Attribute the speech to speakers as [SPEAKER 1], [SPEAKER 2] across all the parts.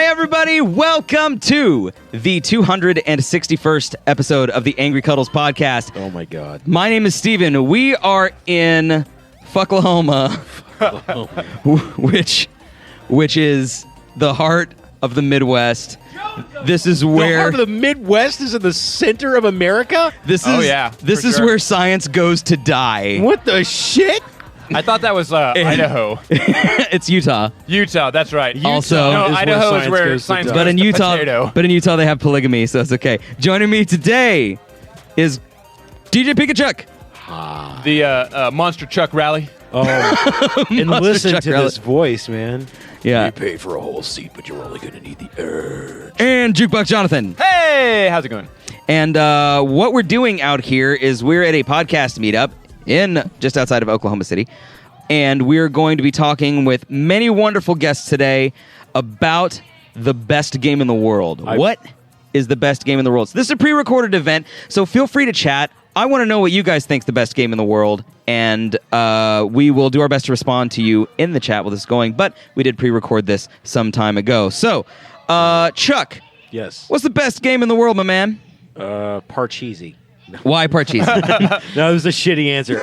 [SPEAKER 1] Hey everybody, welcome to the 261st episode of the Angry Cuddles podcast.
[SPEAKER 2] Oh my god.
[SPEAKER 1] My name is Steven. We are in Fucklahoma, which is the heart of the Midwest. This is where
[SPEAKER 2] the heart of the Midwest is in the center of America?
[SPEAKER 1] This is where science goes to die.
[SPEAKER 2] What the shit?
[SPEAKER 3] I thought that was Idaho.
[SPEAKER 1] It's Utah.
[SPEAKER 3] Utah, that's right.
[SPEAKER 1] Also,
[SPEAKER 3] no, Idaho is where
[SPEAKER 2] goes to
[SPEAKER 3] science
[SPEAKER 2] die.
[SPEAKER 3] goes
[SPEAKER 1] But in
[SPEAKER 3] to
[SPEAKER 1] Utah,
[SPEAKER 3] potato.
[SPEAKER 1] they have polygamy, so it's okay. Joining me today is DJ Pikachu.
[SPEAKER 3] The Monster Truck Rally.
[SPEAKER 2] Oh, and listen
[SPEAKER 1] Chuck
[SPEAKER 2] to
[SPEAKER 1] Rally.
[SPEAKER 2] this voice, man.
[SPEAKER 1] Yeah.
[SPEAKER 2] You pay for a whole seat, but you're only going to need the urge.
[SPEAKER 1] And Jukebox Jonathan.
[SPEAKER 3] Hey, how's it going?
[SPEAKER 1] And what we're doing out here is we're at a podcast meetup in just outside of Oklahoma City. And we're going to be talking with many wonderful guests today about the best game in the world. What is the best game in the world? So this is a pre-recorded event, so feel free to chat. I want to know what you guys think is the best game in the world, and we will do our best to respond to you in the chat while this is going, but we did pre-record this some time ago. So, Chuck.
[SPEAKER 2] Yes.
[SPEAKER 1] What's the best game in the world, my man?
[SPEAKER 2] Parcheesi.
[SPEAKER 1] Why Parcheesi?
[SPEAKER 2] No, it was a shitty answer.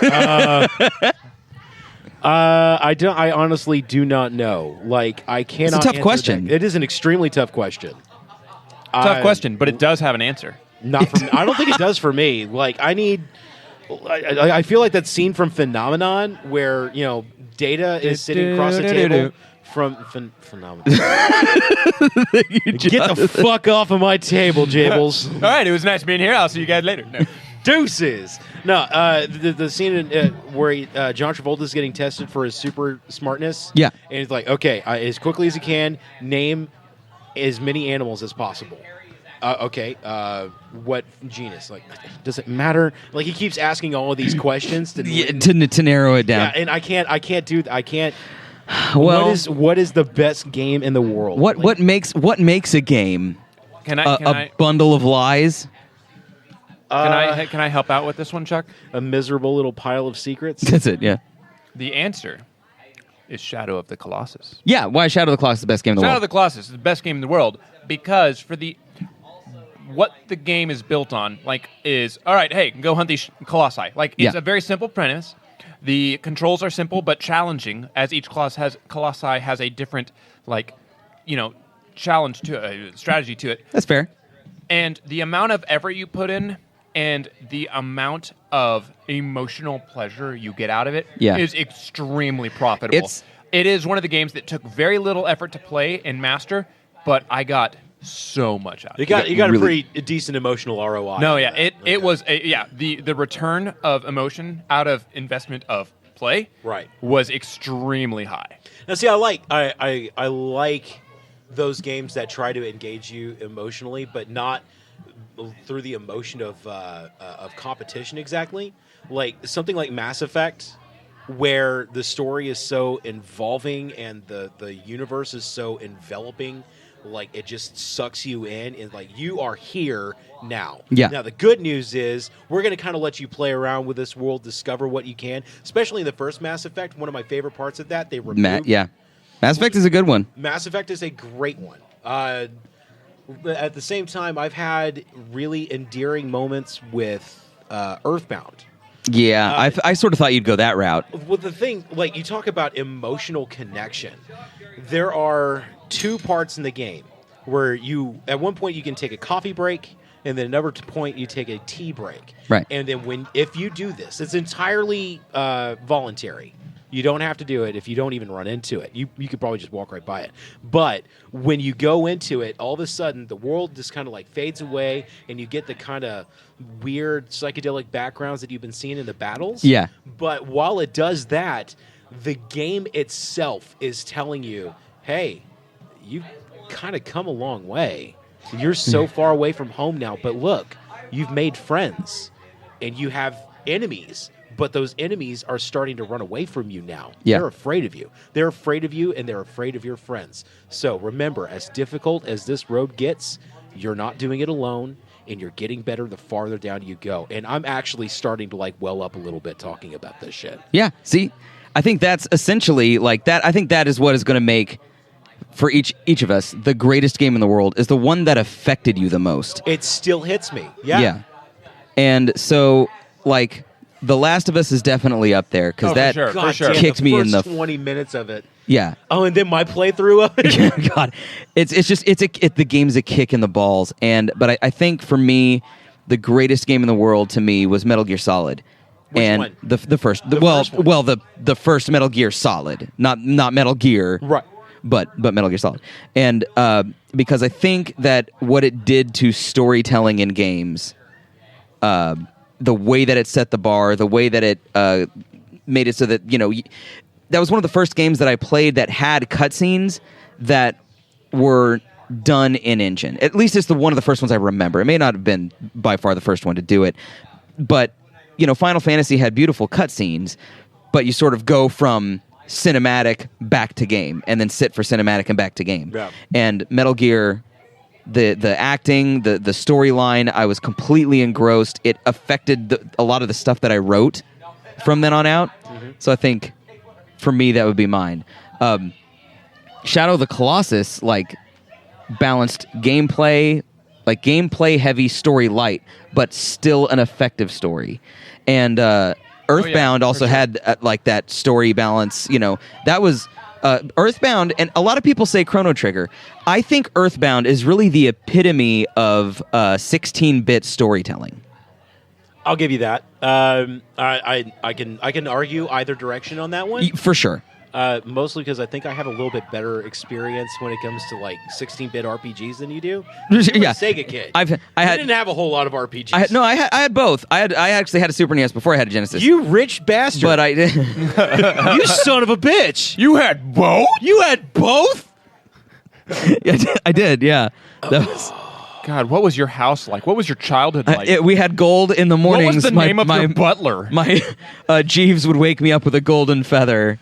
[SPEAKER 2] I honestly do not know. Like, I cannot.
[SPEAKER 1] It's a tough
[SPEAKER 2] answer
[SPEAKER 1] question.
[SPEAKER 2] that. It is an extremely tough question.
[SPEAKER 3] Tough question, but it does have an answer.
[SPEAKER 2] Not for me. I don't think it does for me. Like, I feel like that scene from Phenomenon where, you know, Data is sitting across the table from Phenomenon. Get the fuck off of my table, Jables.
[SPEAKER 3] All right, it was nice being here. I'll see you guys later. No.
[SPEAKER 2] Deuces. No, the scene where John Travolta is getting tested for his super smartness.
[SPEAKER 1] Yeah.
[SPEAKER 2] And he's like, okay, as quickly as he can, name as many animals as possible. Okay, what genus? Like, does it matter? Like, he keeps asking all of these questions
[SPEAKER 1] to narrow it down.
[SPEAKER 2] Yeah, and I can't.
[SPEAKER 1] Well,
[SPEAKER 2] what is the best game in the world?
[SPEAKER 1] What makes a game?
[SPEAKER 3] Can
[SPEAKER 1] A
[SPEAKER 3] I
[SPEAKER 1] bundle of lies?
[SPEAKER 3] can I help out with this one, Chuck?
[SPEAKER 2] A miserable little pile of secrets?
[SPEAKER 1] That's it. Yeah.
[SPEAKER 3] The answer is Shadow of the Colossus.
[SPEAKER 1] Yeah. Why is Shadow of the Colossus the best game in the
[SPEAKER 3] Shadow
[SPEAKER 1] world?
[SPEAKER 3] of the Colossus is the best game in the world because what the game is built on, is all right. Hey, go hunt these colossi. It's a very simple premise. The controls are simple but challenging, as each colossi has a different, challenge to strategy to it.
[SPEAKER 1] That's fair.
[SPEAKER 3] And the amount of effort you put in and the amount of emotional pleasure you get out of it is extremely profitable. It is one of the games that took very little effort to play and master, but I got so much out of it.
[SPEAKER 2] You got a pretty decent emotional ROI.
[SPEAKER 3] No, yeah, it was the return of emotion out of investment of play was extremely high.
[SPEAKER 2] Now, see, I like those games that try to engage you emotionally, but not through the emotion of competition exactly. Like something like Mass Effect, where the story is so involving and the universe is so enveloping. Like, it just sucks you in, and like, you are here now.
[SPEAKER 1] Yeah.
[SPEAKER 2] Now, the good news is we're going to kind of let you play around with this world, discover what you can. Especially in the first Mass Effect, one of my favorite parts of that, they removed.
[SPEAKER 1] Mass Effect is a good one.
[SPEAKER 2] Mass Effect is a great one. At the same time, I've had really endearing moments with Earthbound.
[SPEAKER 1] Yeah, I sort of thought you'd go that route.
[SPEAKER 2] Well, the thing, like, you talk about emotional connection. There are two parts in the game where at one point you can take a coffee break, and then another point you take a tea break.
[SPEAKER 1] Right.
[SPEAKER 2] And then if you do this, it's entirely voluntary. You don't have to do it if you don't even run into it. You could probably just walk right by it. But when you go into it, all of a sudden the world just kind of like fades away, and you get the kind of weird psychedelic backgrounds that you've been seeing in the battles.
[SPEAKER 1] Yeah.
[SPEAKER 2] But while it does that, the game itself is telling you, hey, you've kind of come a long way. You're so far away from home now, but look, you've made friends, and you have enemies. But those enemies are starting to run away from you now.
[SPEAKER 1] Yeah.
[SPEAKER 2] They're afraid of you. They're afraid of you, and they're afraid of your friends. So remember, as difficult as this road gets, you're not doing it alone, and you're getting better the farther down you go. And I'm actually starting to well up a little bit talking about this shit.
[SPEAKER 1] Yeah, see, I think that's essentially like that. I think that is what is going to make for each of us, the greatest game in the world is the one that affected you the most.
[SPEAKER 2] It still hits me. Yeah.
[SPEAKER 1] And so, like, The Last of Us is definitely up there because that
[SPEAKER 3] for sure.
[SPEAKER 1] kicked me in the
[SPEAKER 2] 20 minutes of it.
[SPEAKER 1] Yeah.
[SPEAKER 2] Oh, and then my playthrough of it.
[SPEAKER 1] God, the game's a kick in the balls. But I think for me, the greatest game in the world to me was Metal Gear Solid.
[SPEAKER 2] Which
[SPEAKER 1] and
[SPEAKER 2] one?
[SPEAKER 1] The first.
[SPEAKER 2] first one.
[SPEAKER 1] The first Metal Gear Solid, not Metal Gear.
[SPEAKER 2] Right.
[SPEAKER 1] But Metal Gear Solid. And because I think that what it did to storytelling in games, the way that it set the bar, the way that it made it so that, that was one of the first games that I played that had cutscenes that were done in engine. At least it's one of the first ones I remember. It may not have been by far the first one to do it, but Final Fantasy had beautiful cutscenes, but you sort of go from cinematic back to game, and then sit for cinematic and back to game.
[SPEAKER 2] Yeah.
[SPEAKER 1] And Metal Gear, the acting, the storyline, I was completely engrossed. It affected a lot of the stuff that I wrote from then on out. Mm-hmm. So I think for me that would be mine. Shadow of the Colossus, balanced gameplay, heavy, story light, but still an effective story. And Earthbound also had that story balance. That was Earthbound, and a lot of people say Chrono Trigger. I think Earthbound is really the epitome of 16-bit storytelling.
[SPEAKER 2] I'll give you that. I can argue either direction on that one.
[SPEAKER 1] For sure.
[SPEAKER 2] Mostly because I think I have a little bit better experience when it comes to 16-bit RPGs than you do.
[SPEAKER 1] Yeah,
[SPEAKER 2] You're a Sega kid.
[SPEAKER 1] I
[SPEAKER 2] didn't have a whole lot of RPGs.
[SPEAKER 1] I had both. I actually had a Super NES before I had a Genesis.
[SPEAKER 2] You rich bastard!
[SPEAKER 1] But I did.
[SPEAKER 2] You son of a bitch!
[SPEAKER 3] You had both?
[SPEAKER 2] You had both?
[SPEAKER 1] Yeah, I did. Yeah. That was,
[SPEAKER 3] God, what was your house like? What was your childhood like?
[SPEAKER 1] We had gold in the mornings.
[SPEAKER 3] What was the name of your butler?
[SPEAKER 1] My Jeeves would wake me up with a golden feather.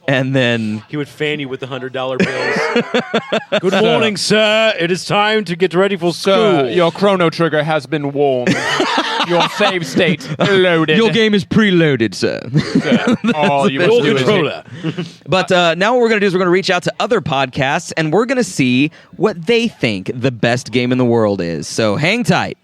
[SPEAKER 1] And then
[SPEAKER 2] he would fan you with the $100 bills. Good morning, sir. It is time to get ready for school.
[SPEAKER 3] Your Chrono Trigger has been warmed. Your save state loaded.
[SPEAKER 1] Your game is preloaded, sir.
[SPEAKER 3] All you must do
[SPEAKER 2] controller.
[SPEAKER 1] But now what we're going to do is we're going to reach out to other podcasts, and we're going to see what they think the best game in the world is. So hang tight.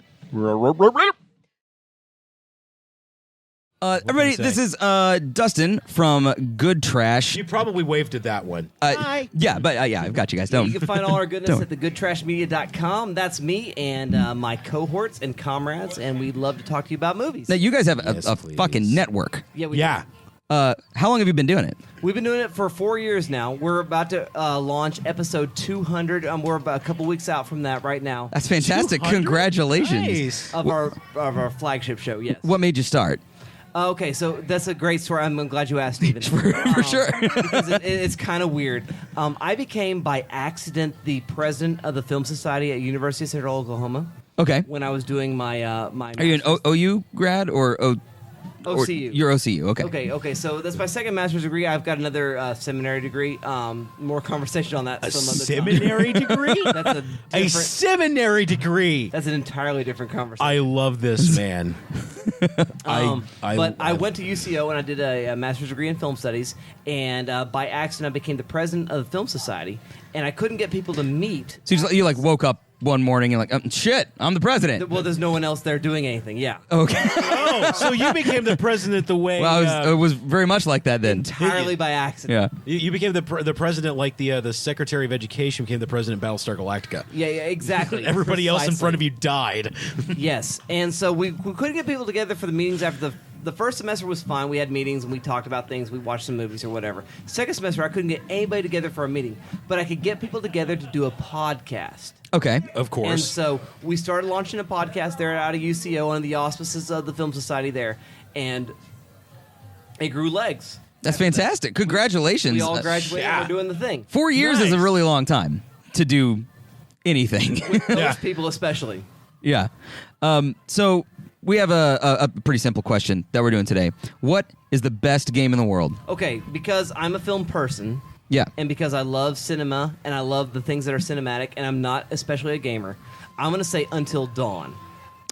[SPEAKER 1] Everybody, this is Dustin from Good Trash.
[SPEAKER 2] You probably waved at that one.
[SPEAKER 1] Hi. Yeah, but I've got you guys.
[SPEAKER 4] You can find all our goodness at thegoodtrashmedia.com. That's me and my cohorts and comrades, and we'd love to talk to you about movies.
[SPEAKER 1] Now, you guys have a fucking network.
[SPEAKER 4] Yeah, we do.
[SPEAKER 1] How long have you been doing it?
[SPEAKER 4] We've been doing it for 4 years now. We're about to launch episode 200. We're about a couple weeks out from that right now.
[SPEAKER 1] That's fantastic.
[SPEAKER 2] 200?
[SPEAKER 1] Congratulations.
[SPEAKER 2] Nice.
[SPEAKER 4] Of our flagship show, yes.
[SPEAKER 1] What made you start?
[SPEAKER 4] Okay, so that's a great story. I'm glad you asked, Stephen.
[SPEAKER 1] for sure.
[SPEAKER 4] Because it's kind of weird. I became, by accident, the president of the Film Society at University of Central Oklahoma.
[SPEAKER 1] Okay.
[SPEAKER 4] When I was doing my
[SPEAKER 1] Are you an OU grad or
[SPEAKER 4] OCU?
[SPEAKER 1] You're OCU, okay.
[SPEAKER 4] Okay, so that's my second master's degree. I've got another seminary degree. More conversation on that some other
[SPEAKER 2] seminary
[SPEAKER 4] time.
[SPEAKER 2] degree?
[SPEAKER 4] That's
[SPEAKER 2] a seminary degree.
[SPEAKER 4] That's an entirely different conversation.
[SPEAKER 2] I love this, man.
[SPEAKER 4] I went to UCO and I did a master's degree in film studies, and by accident I became the president of the Film Society, and I couldn't get people to meet.
[SPEAKER 1] So you woke up one morning and shit, I'm the president.
[SPEAKER 4] Well, there's no one else there doing anything. Yeah.
[SPEAKER 1] Okay.
[SPEAKER 2] Oh, so you became the president the way...
[SPEAKER 1] Well, it was very much like that then.
[SPEAKER 4] Entirely by accident.
[SPEAKER 1] Yeah.
[SPEAKER 2] You became the president like the Secretary of Education became the president of Battlestar Galactica.
[SPEAKER 4] Yeah, exactly.
[SPEAKER 2] Everybody else in front of you died.
[SPEAKER 4] Yes, and so we couldn't get people together for the meetings after the first semester was fine. We had meetings and we talked about things. We watched some movies or whatever. Second semester, I couldn't get anybody together for a meeting, but I could get people together to do a podcast.
[SPEAKER 1] Okay.
[SPEAKER 2] Of course.
[SPEAKER 4] And so we started launching a podcast there out of UCO under the auspices of the Film Society there, and it grew legs.
[SPEAKER 1] That's fantastic. Congratulations.
[SPEAKER 4] We all graduated. We're doing the thing.
[SPEAKER 1] 4 years is a really long time to do anything.
[SPEAKER 4] Those people especially.
[SPEAKER 1] Yeah. So we have a pretty simple question that we're doing today. What is the best game in the world?
[SPEAKER 4] Okay, because I'm a film person.
[SPEAKER 1] Yeah.
[SPEAKER 4] And because I love cinema and I love the things that are cinematic, and I'm not especially a gamer, I'm going to say Until Dawn.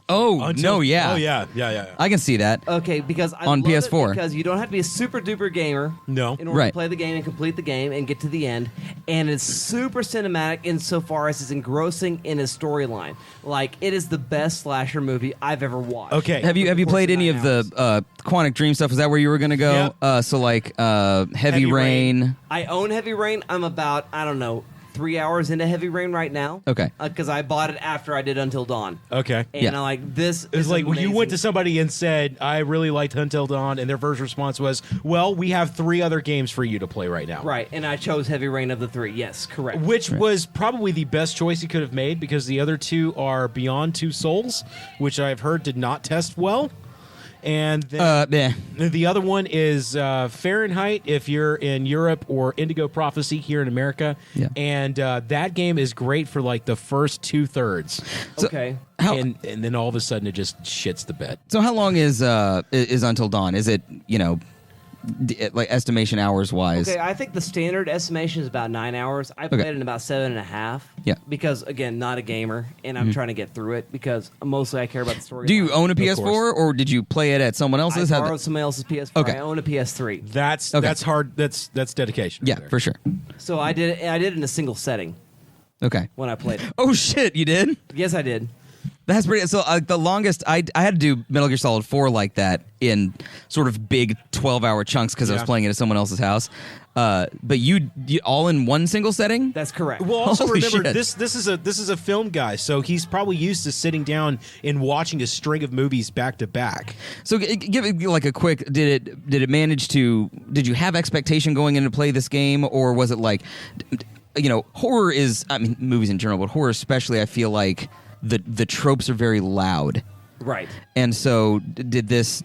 [SPEAKER 1] Oh no, yeah.
[SPEAKER 2] Oh yeah.
[SPEAKER 1] I can see that.
[SPEAKER 4] Okay, because I
[SPEAKER 1] On
[SPEAKER 4] love it
[SPEAKER 1] PS4.
[SPEAKER 4] because you don't have to be a super duper gamer
[SPEAKER 2] No.
[SPEAKER 4] in order
[SPEAKER 1] Right.
[SPEAKER 4] to play the game and complete the game and get to the end. And it's super cinematic insofar as it's engrossing in its storyline. Like, it is the best slasher movie I've ever watched.
[SPEAKER 2] Okay.
[SPEAKER 1] Have you played any
[SPEAKER 4] 9
[SPEAKER 1] of the Quantic Dream stuff? Is that where you were going to go?
[SPEAKER 2] Yeah.
[SPEAKER 1] So like Heavy
[SPEAKER 2] Heavy
[SPEAKER 1] Rain.
[SPEAKER 2] Rain.
[SPEAKER 4] I own Heavy Rain. I'm about, I don't know, 3 hours into Heavy Rain right now.
[SPEAKER 1] Okay.
[SPEAKER 4] Because I bought it after I did Until Dawn.
[SPEAKER 2] Okay.
[SPEAKER 4] And
[SPEAKER 1] Yeah.
[SPEAKER 4] I'm like, this
[SPEAKER 2] It's
[SPEAKER 4] is
[SPEAKER 2] like when you went to
[SPEAKER 4] amazing.
[SPEAKER 2] somebody and said, I really liked Until Dawn, and their first response was, well, we have 3 other games for you to play right now.
[SPEAKER 4] Right, and I chose Heavy Rain of the 3. Yes, correct.
[SPEAKER 2] Which was probably the best choice he could have made because the other 2 are Beyond Two Souls, which I've heard did not test well. And then
[SPEAKER 1] Yeah.
[SPEAKER 2] the other one is Fahrenheit if you're in Europe, or Indigo Prophecy here in America.
[SPEAKER 1] Yeah.
[SPEAKER 2] And that game is great for like the first 2/3.
[SPEAKER 4] Okay.
[SPEAKER 1] How,
[SPEAKER 2] And then all of a sudden it just shits the bed.
[SPEAKER 1] so how long is Until Dawn? Is it, like estimation hours wise?
[SPEAKER 4] Okay, I think the standard estimation is about 9 hours. I played it in about 7.5.
[SPEAKER 1] Yeah.
[SPEAKER 4] Because, again, not a gamer, and I'm trying to get through it because mostly I care about the story.
[SPEAKER 1] Do you own a
[SPEAKER 2] course.
[SPEAKER 1] PS4 or did you play it at someone
[SPEAKER 4] I
[SPEAKER 1] else's?
[SPEAKER 4] borrowed somebody else's PS4.
[SPEAKER 1] Okay.
[SPEAKER 4] I own a PS3.
[SPEAKER 2] That's
[SPEAKER 1] Okay.
[SPEAKER 2] hard. That's dedication.
[SPEAKER 1] Yeah,
[SPEAKER 2] right there.
[SPEAKER 1] for sure.
[SPEAKER 4] So I did it in a single setting
[SPEAKER 1] Okay.
[SPEAKER 4] when I played it.
[SPEAKER 1] Oh shit, you did?
[SPEAKER 4] Yes, I did.
[SPEAKER 1] That's pretty. So the longest I had to do Metal Gear Solid 4 like that in sort of big 12-hour chunks because I was
[SPEAKER 2] Yeah.
[SPEAKER 1] playing it at someone else's house. But you all in one single setting?
[SPEAKER 4] That's correct.
[SPEAKER 2] Well, also
[SPEAKER 1] Holy
[SPEAKER 2] remember
[SPEAKER 1] shit.
[SPEAKER 2] this is a film guy, so he's probably used to sitting down and watching a string of movies back to back.
[SPEAKER 1] So give it like a quick. Did it manage to? Did you have expectation going in to play this game, or was it like, horror is? I mean, movies in general, but horror especially. I feel like the tropes are very loud,
[SPEAKER 4] Right.
[SPEAKER 1] and so did this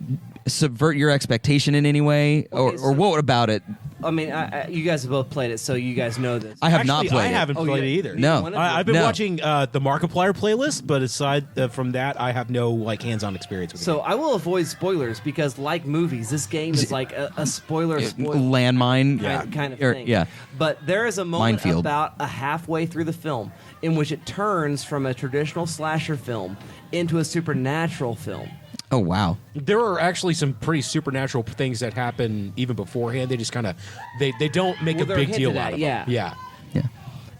[SPEAKER 1] subvert your expectation in any way, or
[SPEAKER 4] so-
[SPEAKER 1] what about it?
[SPEAKER 4] I mean, you guys have both played it, so you guys know this.
[SPEAKER 1] I have
[SPEAKER 2] Actually,
[SPEAKER 1] not played
[SPEAKER 2] I
[SPEAKER 1] it.
[SPEAKER 2] haven't
[SPEAKER 4] Oh,
[SPEAKER 2] played
[SPEAKER 4] yeah.
[SPEAKER 2] it either.
[SPEAKER 1] No.
[SPEAKER 4] One of you?
[SPEAKER 2] I've been
[SPEAKER 1] No.
[SPEAKER 2] watching the Markiplier playlist, but aside from that, I have no like hands-on experience with
[SPEAKER 4] So
[SPEAKER 2] it.
[SPEAKER 4] I will avoid spoilers because, like movies, this game is like a spoiler
[SPEAKER 1] Landmine,
[SPEAKER 4] kind of
[SPEAKER 1] Or-
[SPEAKER 4] thing.
[SPEAKER 1] yeah.
[SPEAKER 4] But there is a moment
[SPEAKER 1] Minefield.
[SPEAKER 4] about a halfway through the film in which it turns from a traditional slasher film into a supernatural film.
[SPEAKER 1] Oh wow.
[SPEAKER 2] There are actually some pretty supernatural things that happen even beforehand. They just kind of they don't make
[SPEAKER 4] Well,
[SPEAKER 2] a
[SPEAKER 4] they're
[SPEAKER 2] big
[SPEAKER 4] hinted
[SPEAKER 2] deal
[SPEAKER 4] at,
[SPEAKER 2] out of
[SPEAKER 4] yeah.
[SPEAKER 2] them. Yeah.
[SPEAKER 1] Yeah.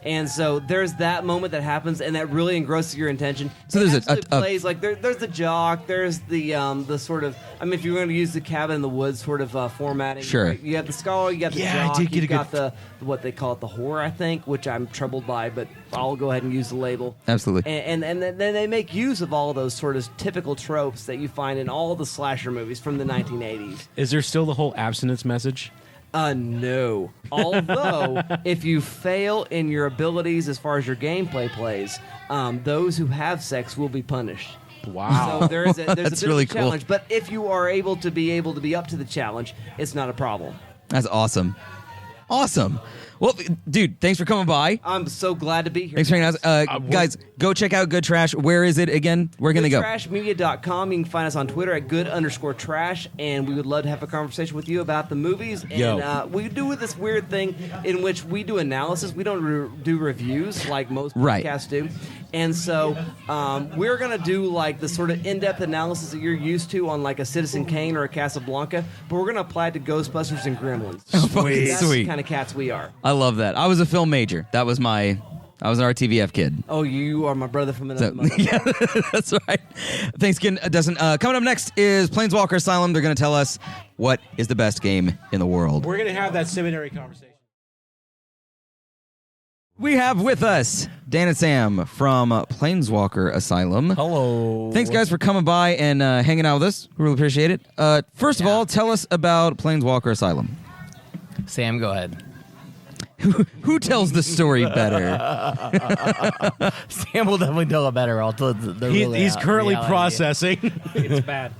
[SPEAKER 4] And so there's that moment that happens, and that really engrosses your attention.
[SPEAKER 1] So there's
[SPEAKER 4] it
[SPEAKER 1] a-
[SPEAKER 4] actually plays like there's the jock, there's the sort of, I mean, if you're going to use the cabin in the woods sort of formatting,
[SPEAKER 1] Sure.
[SPEAKER 4] right? You have the scholar, you got the
[SPEAKER 2] Yeah, I
[SPEAKER 4] jock,
[SPEAKER 2] did get
[SPEAKER 4] you've
[SPEAKER 2] a
[SPEAKER 4] got
[SPEAKER 2] good-
[SPEAKER 4] the what they call it, the horror, I think, which I'm troubled by, but I'll go ahead and use the label.
[SPEAKER 1] Absolutely.
[SPEAKER 4] And then they make use of all of those sort of typical tropes that you find in all the slasher movies from the 1980s.
[SPEAKER 2] Is there still the whole abstinence message?
[SPEAKER 4] No. Although, if you fail in your abilities as far as your gameplay plays, those who have sex will be punished.
[SPEAKER 2] Wow.
[SPEAKER 4] So there's a
[SPEAKER 1] That's
[SPEAKER 4] bit
[SPEAKER 1] really
[SPEAKER 4] of a
[SPEAKER 1] cool.
[SPEAKER 4] challenge. But if you are able to be up to the challenge, it's not a problem.
[SPEAKER 1] That's awesome. Awesome. Well, dude, thanks for coming by.
[SPEAKER 4] I'm so glad to be here.
[SPEAKER 1] Thanks for hanging out. Guys, go check out Good Trash. Where is it again? Where can they go?
[SPEAKER 4] GoodTrashMedia.com. You can find us on Twitter at good_trash, and we would love to have a conversation with you about the movies. And
[SPEAKER 2] Yo.
[SPEAKER 4] we do this weird thing in which we do analysis. We don't do reviews like most
[SPEAKER 1] Right.
[SPEAKER 4] podcasts do. And so we're going to do like the sort of in-depth analysis that you're used to on like a Citizen Kane or a Casablanca, but we're going to apply it to Ghostbusters and Gremlins.
[SPEAKER 1] Sweet.
[SPEAKER 4] That's
[SPEAKER 1] Sweet.
[SPEAKER 4] the kind of cats we are.
[SPEAKER 1] I love that. I was a film major. I was an RTVF kid.
[SPEAKER 4] Oh, you are my brother from another mother.
[SPEAKER 1] Yeah, that's right. Thanks again, Dustin. Coming up next is Planeswalker Asylum. They're going to tell us what is the best game in the world.
[SPEAKER 2] We're gonna have that seminary conversation.
[SPEAKER 1] We have with us Dan and Sam from Planeswalker Asylum.
[SPEAKER 5] Hello.
[SPEAKER 1] Thanks, guys, for coming by and hanging out with us. We really appreciate it. First of all, tell us about Planeswalker Asylum.
[SPEAKER 5] Sam, go ahead.
[SPEAKER 1] Who tells the story better?
[SPEAKER 5] Sam will definitely tell it better. I'll tell the
[SPEAKER 2] He's currently
[SPEAKER 5] reality.
[SPEAKER 2] processing.
[SPEAKER 6] It's bad.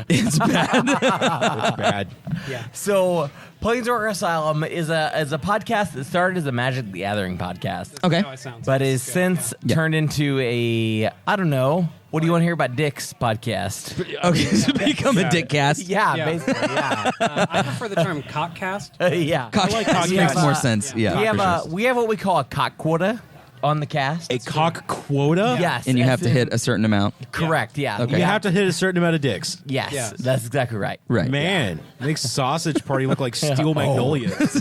[SPEAKER 1] It's bad.
[SPEAKER 2] It's bad.
[SPEAKER 6] Yeah.
[SPEAKER 5] So, Planeswalker Asylum is a podcast that started as a Magic the Gathering podcast,
[SPEAKER 1] Okay.
[SPEAKER 6] How it sounds.
[SPEAKER 5] but is since
[SPEAKER 1] Yeah.
[SPEAKER 5] turned into a, I don't know, what do you want to hear about Dick's podcast?
[SPEAKER 1] Okay, so become a dick cast.
[SPEAKER 5] Yeah,
[SPEAKER 6] Yeah.
[SPEAKER 5] basically, yeah.
[SPEAKER 6] I prefer the term cockcast.
[SPEAKER 5] Yeah.
[SPEAKER 1] Cock
[SPEAKER 2] like
[SPEAKER 1] cast
[SPEAKER 2] cock
[SPEAKER 1] makes
[SPEAKER 2] cast.
[SPEAKER 1] more sense. Yeah.
[SPEAKER 5] we have
[SPEAKER 1] for sure.
[SPEAKER 5] we have what we call a cock quota. on the cast.
[SPEAKER 2] A cock quota?
[SPEAKER 5] Yes.
[SPEAKER 1] And you have
[SPEAKER 5] as
[SPEAKER 1] to
[SPEAKER 5] in-
[SPEAKER 1] hit a certain amount.
[SPEAKER 5] Correct, yeah.
[SPEAKER 1] Okay.
[SPEAKER 2] You have to hit a certain amount of dicks.
[SPEAKER 5] Yes,
[SPEAKER 6] Yes.
[SPEAKER 5] that's exactly right.
[SPEAKER 1] Right.
[SPEAKER 2] Man, makes Sausage Party look like Steel Magnolias.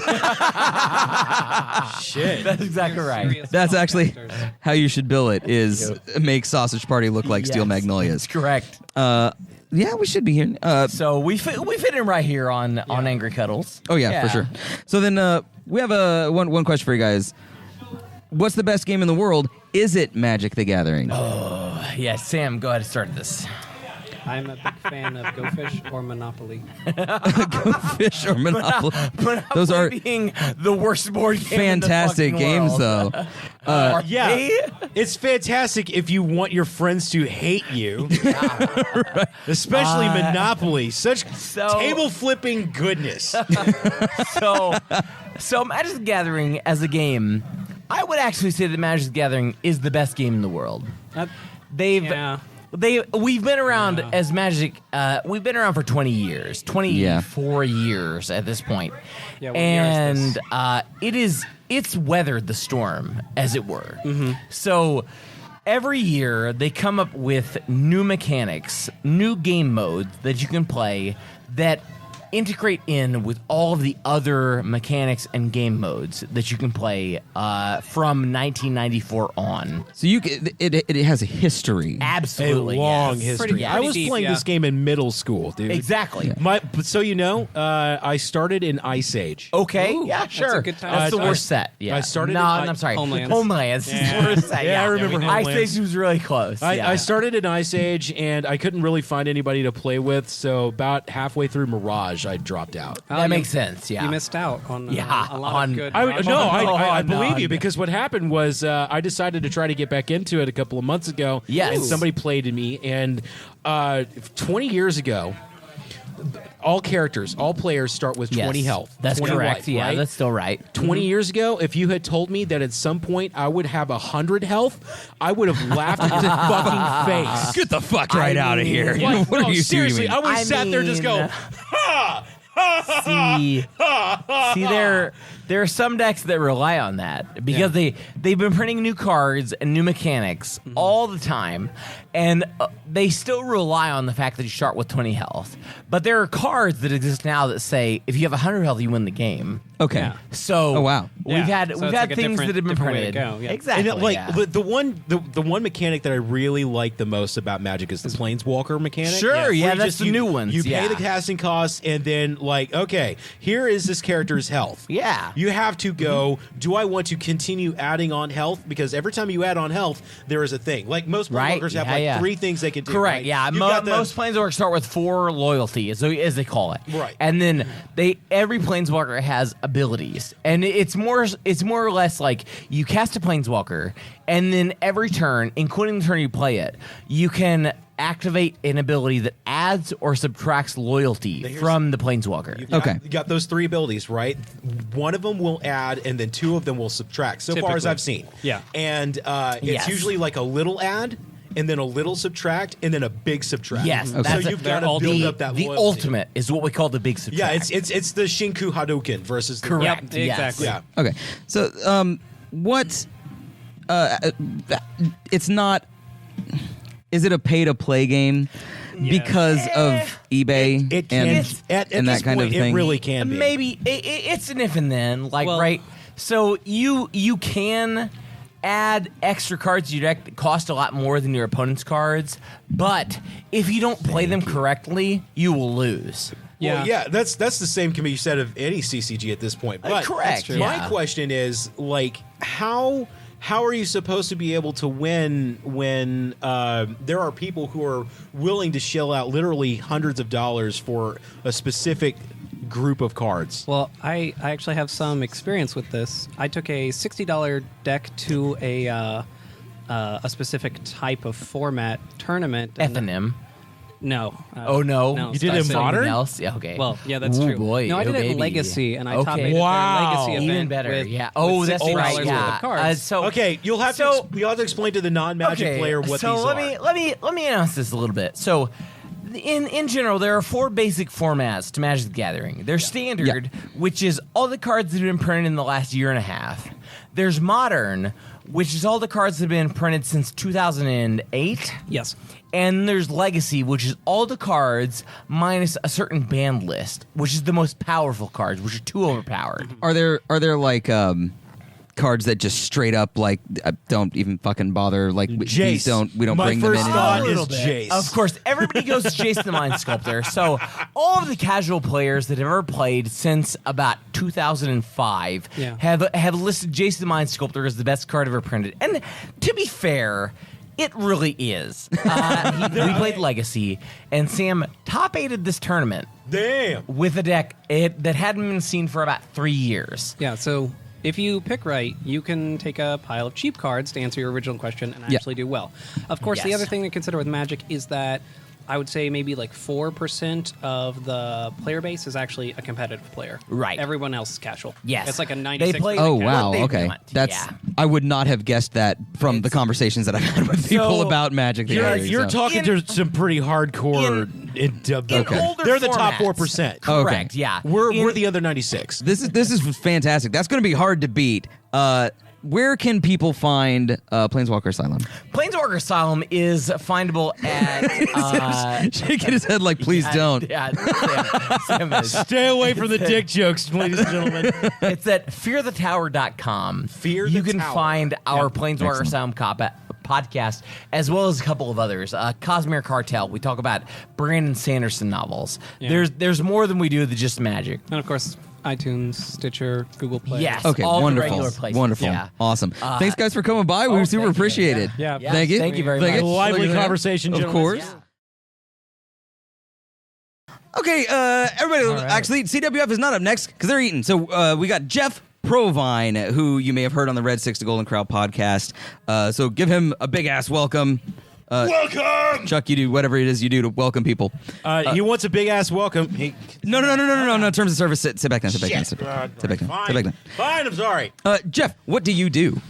[SPEAKER 2] Shit.
[SPEAKER 5] That's exactly right.
[SPEAKER 6] Serious
[SPEAKER 1] That's
[SPEAKER 6] small
[SPEAKER 1] actually
[SPEAKER 6] characters.
[SPEAKER 1] how you should bill it, is make Sausage Party look like Steel
[SPEAKER 5] Yes,
[SPEAKER 1] Magnolias.
[SPEAKER 5] That's correct.
[SPEAKER 1] Yeah, we should be here.
[SPEAKER 5] So we fit in right here on Angry Cuddles.
[SPEAKER 1] Oh yeah, for sure. So then we have one question for you guys. What's the best game in the world? Is it Magic the Gathering?
[SPEAKER 5] Yeah, Sam, go ahead and start this.
[SPEAKER 6] I'm a big fan of Go Fish or Monopoly.
[SPEAKER 1] Go Fish or Monopoly. Those are
[SPEAKER 5] being the worst board game
[SPEAKER 1] fantastic
[SPEAKER 5] in the
[SPEAKER 1] games,
[SPEAKER 5] world.
[SPEAKER 1] though.
[SPEAKER 2] Yeah, it's fantastic if you want your friends to hate you. Especially Monopoly. Such table flipping goodness.
[SPEAKER 5] So Magic the Gathering as a game, I would actually say that Magic the Gathering is the best game in the world. We've been around as Magic. We've been around for 20 years, 24 years at this point.
[SPEAKER 6] Yeah, what year is this?
[SPEAKER 5] It's weathered the storm, as it were.
[SPEAKER 6] Mm-hmm.
[SPEAKER 5] So every year they come up with new mechanics, new game modes that you can play that integrate in with all of the other mechanics and game modes that you can play from 1994 on.
[SPEAKER 1] So it has a history.
[SPEAKER 5] Absolutely,
[SPEAKER 2] A long
[SPEAKER 5] yes.
[SPEAKER 2] history.
[SPEAKER 6] Pretty
[SPEAKER 2] I was
[SPEAKER 6] deep,
[SPEAKER 2] playing
[SPEAKER 6] yeah.
[SPEAKER 2] this game in middle school, dude.
[SPEAKER 5] Exactly.
[SPEAKER 2] But so you know, I started in Ice Age.
[SPEAKER 5] Okay,
[SPEAKER 6] Ooh,
[SPEAKER 5] yeah,
[SPEAKER 6] that's
[SPEAKER 5] sure.
[SPEAKER 6] a good time.
[SPEAKER 5] That's the
[SPEAKER 2] I-
[SPEAKER 5] worst set. Yeah,
[SPEAKER 2] I started
[SPEAKER 5] No,
[SPEAKER 2] in-
[SPEAKER 5] I'm sorry.
[SPEAKER 6] Homelands.
[SPEAKER 5] is the worst set.
[SPEAKER 2] Yeah, I remember
[SPEAKER 5] Ice
[SPEAKER 2] Homelands.
[SPEAKER 5] Age was really close.
[SPEAKER 2] I started in Ice Age, and I couldn't really find anybody to play with, so about halfway through Mirage, I dropped out.
[SPEAKER 5] That makes sense. Yeah.
[SPEAKER 6] You missed out on
[SPEAKER 5] Yeah,
[SPEAKER 6] a lot
[SPEAKER 5] on-
[SPEAKER 6] of good.
[SPEAKER 2] I
[SPEAKER 5] Oh,
[SPEAKER 2] believe
[SPEAKER 5] no.
[SPEAKER 2] you, because what happened was I decided to try to get back into it a couple of months ago.
[SPEAKER 5] Yes.
[SPEAKER 2] And somebody played me, and 20 years ago, all players start with 20
[SPEAKER 5] Yes,
[SPEAKER 2] health.
[SPEAKER 5] That's
[SPEAKER 2] 20
[SPEAKER 5] correct.
[SPEAKER 2] life,
[SPEAKER 5] Yeah,
[SPEAKER 2] right?
[SPEAKER 5] that's still right.
[SPEAKER 2] 20 years ago, if you had told me that at some point I would have 100 health, I would have laughed in your fucking face.
[SPEAKER 1] Get the fuck right out of here.
[SPEAKER 2] What?
[SPEAKER 1] What
[SPEAKER 2] No,
[SPEAKER 1] are you
[SPEAKER 2] seriously,
[SPEAKER 1] doing?
[SPEAKER 2] I would have sat there and just go,
[SPEAKER 5] mean-
[SPEAKER 2] ha!
[SPEAKER 5] See, there are some decks that rely on that because they've been printing new cards and new mechanics all the time, and they still rely on the fact that you start with 20 health. But there are cards that exist now that say if you have 100 health, you win the game.
[SPEAKER 1] Okay.
[SPEAKER 6] Yeah.
[SPEAKER 5] So
[SPEAKER 1] Oh, wow.
[SPEAKER 5] we've
[SPEAKER 6] Yeah.
[SPEAKER 5] had
[SPEAKER 6] So
[SPEAKER 5] we've
[SPEAKER 6] it's
[SPEAKER 5] had
[SPEAKER 6] like a
[SPEAKER 5] things that have been
[SPEAKER 6] different way to
[SPEAKER 5] printed.
[SPEAKER 6] go, yeah.
[SPEAKER 5] Exactly.
[SPEAKER 2] And like
[SPEAKER 5] yeah.
[SPEAKER 2] the one mechanic that I really like the most about Magic is the Planeswalker mechanic.
[SPEAKER 5] Sure, yeah,
[SPEAKER 2] Where you
[SPEAKER 5] that's the new ones,
[SPEAKER 2] You pay
[SPEAKER 5] yeah.
[SPEAKER 2] the casting costs, and then like, okay, here is this character's health.
[SPEAKER 5] Yeah.
[SPEAKER 2] you have to go. Do I want to continue adding on health? Because every time you add on health, there is a thing. Like most
[SPEAKER 5] Right,
[SPEAKER 2] Planeswalkers have
[SPEAKER 5] yeah,
[SPEAKER 2] like
[SPEAKER 5] yeah.
[SPEAKER 2] 3 things they can do.
[SPEAKER 5] Correct.
[SPEAKER 2] right?
[SPEAKER 5] Yeah.
[SPEAKER 2] You've got the-
[SPEAKER 5] Most planeswalkers start with 4 loyalty, as they call it.
[SPEAKER 2] Right.
[SPEAKER 5] And then every planeswalker has abilities, and it's more or less like you cast a planeswalker, and then every turn, including the turn you play it, you can activate an ability that adds or subtracts loyalty
[SPEAKER 2] Here's-
[SPEAKER 5] from the planeswalker.
[SPEAKER 2] You've got-
[SPEAKER 1] Okay.
[SPEAKER 2] You got those 3 abilities, right? One of them will add, and then 2 of them will subtract. So far as
[SPEAKER 6] Typically.
[SPEAKER 2] I've seen.
[SPEAKER 6] Yeah.
[SPEAKER 2] And it's
[SPEAKER 5] Yes.
[SPEAKER 2] usually like a little add, and then a little subtract, and then a big subtract.
[SPEAKER 5] Yes,
[SPEAKER 1] Okay.
[SPEAKER 5] that's
[SPEAKER 2] So you've got to
[SPEAKER 5] the-
[SPEAKER 2] build up that
[SPEAKER 5] the
[SPEAKER 2] loyalty.
[SPEAKER 5] ultimate is what we call the big subtract.
[SPEAKER 2] Yeah, it's the Shinku Hadouken versus the
[SPEAKER 5] correct.
[SPEAKER 6] Yep,
[SPEAKER 5] yes.
[SPEAKER 6] exactly.
[SPEAKER 2] Yeah.
[SPEAKER 1] Okay. So, what? It's not. Is it a pay-to-play game because of eBay
[SPEAKER 2] It can at
[SPEAKER 1] and
[SPEAKER 2] this
[SPEAKER 1] that kind
[SPEAKER 2] point,
[SPEAKER 1] of thing?
[SPEAKER 2] It really can be.
[SPEAKER 5] Maybe it's an if and then, like
[SPEAKER 6] Well-
[SPEAKER 5] right. So you can add extra cards to your deck that cost a lot more than your opponent's cards, but if you don't play them correctly, you will lose.
[SPEAKER 2] Well, yeah, that's the same can be said of any CCG at this point. But
[SPEAKER 5] correct,
[SPEAKER 2] My
[SPEAKER 5] yeah.
[SPEAKER 2] question is like how are you supposed to be able to win when there are people who are willing to shell out literally hundreds of dollars for a specific group of cards?
[SPEAKER 6] Well, I actually have some experience with this. I took a $60 deck to a specific type of format tournament. and-
[SPEAKER 5] F&M.
[SPEAKER 6] No.
[SPEAKER 5] Oh no,
[SPEAKER 6] no,
[SPEAKER 2] You did it in
[SPEAKER 5] Something
[SPEAKER 2] Modern?
[SPEAKER 5] else? Yeah, okay.
[SPEAKER 6] Well, yeah, that's
[SPEAKER 5] Ooh,
[SPEAKER 6] true.
[SPEAKER 5] Boy,
[SPEAKER 6] no, I did
[SPEAKER 5] oh,
[SPEAKER 6] it in
[SPEAKER 5] baby.
[SPEAKER 6] Legacy, and I
[SPEAKER 5] Okay.
[SPEAKER 6] top eighted
[SPEAKER 2] Wow.
[SPEAKER 6] their Legacy event
[SPEAKER 5] Even better.
[SPEAKER 6] with,
[SPEAKER 5] Yeah. Oh,
[SPEAKER 6] with
[SPEAKER 5] that's
[SPEAKER 6] $60
[SPEAKER 5] right.
[SPEAKER 6] worth
[SPEAKER 5] Yeah.
[SPEAKER 6] of cards.
[SPEAKER 5] So
[SPEAKER 2] Okay, you'll have
[SPEAKER 5] so-
[SPEAKER 2] to explain to the non-Magic player what
[SPEAKER 5] so
[SPEAKER 2] these
[SPEAKER 5] let
[SPEAKER 2] are.
[SPEAKER 5] me announce this a little bit. So in general, there are 4 basic formats to Magic the Gathering. There's standard, which is all the cards that have been printed in the last year and a half. There's modern, which is all the cards that have been printed since 2008.
[SPEAKER 6] Yes.
[SPEAKER 5] And there's Legacy, which is all the cards minus a certain banned list, which is the most powerful cards, which are too overpowered.
[SPEAKER 1] Are there like cards that just straight up like don't even fucking bother? Like we don't bring them in.
[SPEAKER 2] My first thought is
[SPEAKER 5] little bit.
[SPEAKER 2] Jace.
[SPEAKER 5] Of course, everybody goes to Jace the Mind Sculptor. So all of the casual players that have ever played since about 2005 have listed Jace the Mind Sculptor as the best card ever printed. And to be fair, it really is. We played Legacy, and Sam top-8'd this tournament.
[SPEAKER 2] Damn.
[SPEAKER 5] With a deck that hadn't been seen for about 3 years.
[SPEAKER 6] Yeah, so if you pick right, you can take a pile of cheap cards to answer your original question and actually do well. Of course, the other thing to consider with Magic is that I would say maybe like 4% of the player base is actually a competitive player.
[SPEAKER 5] Right.
[SPEAKER 6] Everyone else is casual.
[SPEAKER 5] Yes.
[SPEAKER 6] It's like a 96.
[SPEAKER 5] They play
[SPEAKER 1] Oh
[SPEAKER 5] what
[SPEAKER 1] wow!
[SPEAKER 5] they
[SPEAKER 1] Okay,
[SPEAKER 5] want.
[SPEAKER 1] that's I would not have guessed that from the conversations that I've had with people about Magic. The other day,
[SPEAKER 2] You're
[SPEAKER 1] so.
[SPEAKER 2] talking to some pretty hardcore.
[SPEAKER 5] older
[SPEAKER 2] They're the top
[SPEAKER 5] formats.
[SPEAKER 2] 4%.
[SPEAKER 5] Correct,
[SPEAKER 1] Okay.
[SPEAKER 5] yeah.
[SPEAKER 2] We're the other 96.
[SPEAKER 1] This is fantastic. That's going to be hard to beat. Where can people find Planeswalker Asylum?
[SPEAKER 5] Planeswalker Asylum is findable at...
[SPEAKER 1] Shaking his head like, please don't.
[SPEAKER 5] Yeah, Sam is.
[SPEAKER 2] Stay away from the dick jokes, ladies and gentlemen.
[SPEAKER 5] It's at fearthetower.com.
[SPEAKER 2] Fear
[SPEAKER 5] You
[SPEAKER 2] the
[SPEAKER 5] can
[SPEAKER 2] Tower.
[SPEAKER 5] find our Planeswalker
[SPEAKER 1] Excellent.
[SPEAKER 5] Asylum podcast, as well as a couple of others. Cosmere Cartel. We talk about Brandon Sanderson novels.
[SPEAKER 6] Yeah.
[SPEAKER 5] There's more than we do than just Magic.
[SPEAKER 6] And of course, iTunes, Stitcher, Google Play.
[SPEAKER 5] Yes.
[SPEAKER 1] Okay,
[SPEAKER 5] all the
[SPEAKER 1] wonderful.
[SPEAKER 5] regular places.
[SPEAKER 1] Wonderful.
[SPEAKER 5] Yeah.
[SPEAKER 1] Awesome. Thanks, guys, for coming by. We super
[SPEAKER 5] thank you.
[SPEAKER 1] appreciate it.
[SPEAKER 6] Yeah.
[SPEAKER 5] Yeah.
[SPEAKER 1] Thank you.
[SPEAKER 5] Thank you very
[SPEAKER 1] Thank
[SPEAKER 5] much.
[SPEAKER 1] you.
[SPEAKER 2] Lively
[SPEAKER 1] Look at that.
[SPEAKER 2] conversation,
[SPEAKER 1] Of
[SPEAKER 2] gentlemen.
[SPEAKER 1] course. Okay, everybody, actually, CWF is not up next because they're eating. So we got Jeff Provine, who you may have heard on the Red 6 to Golden Corral podcast. So give him a big-ass welcome.
[SPEAKER 2] Welcome!
[SPEAKER 1] Chuck, you do whatever it is you do to welcome people.
[SPEAKER 2] He wants a big-ass welcome.
[SPEAKER 1] No. Terms of service, sit back down. Sit back down. Sit back down.
[SPEAKER 2] Fine.
[SPEAKER 1] Sit back down.
[SPEAKER 2] Fine, I'm sorry.
[SPEAKER 1] Jeff, what do you do?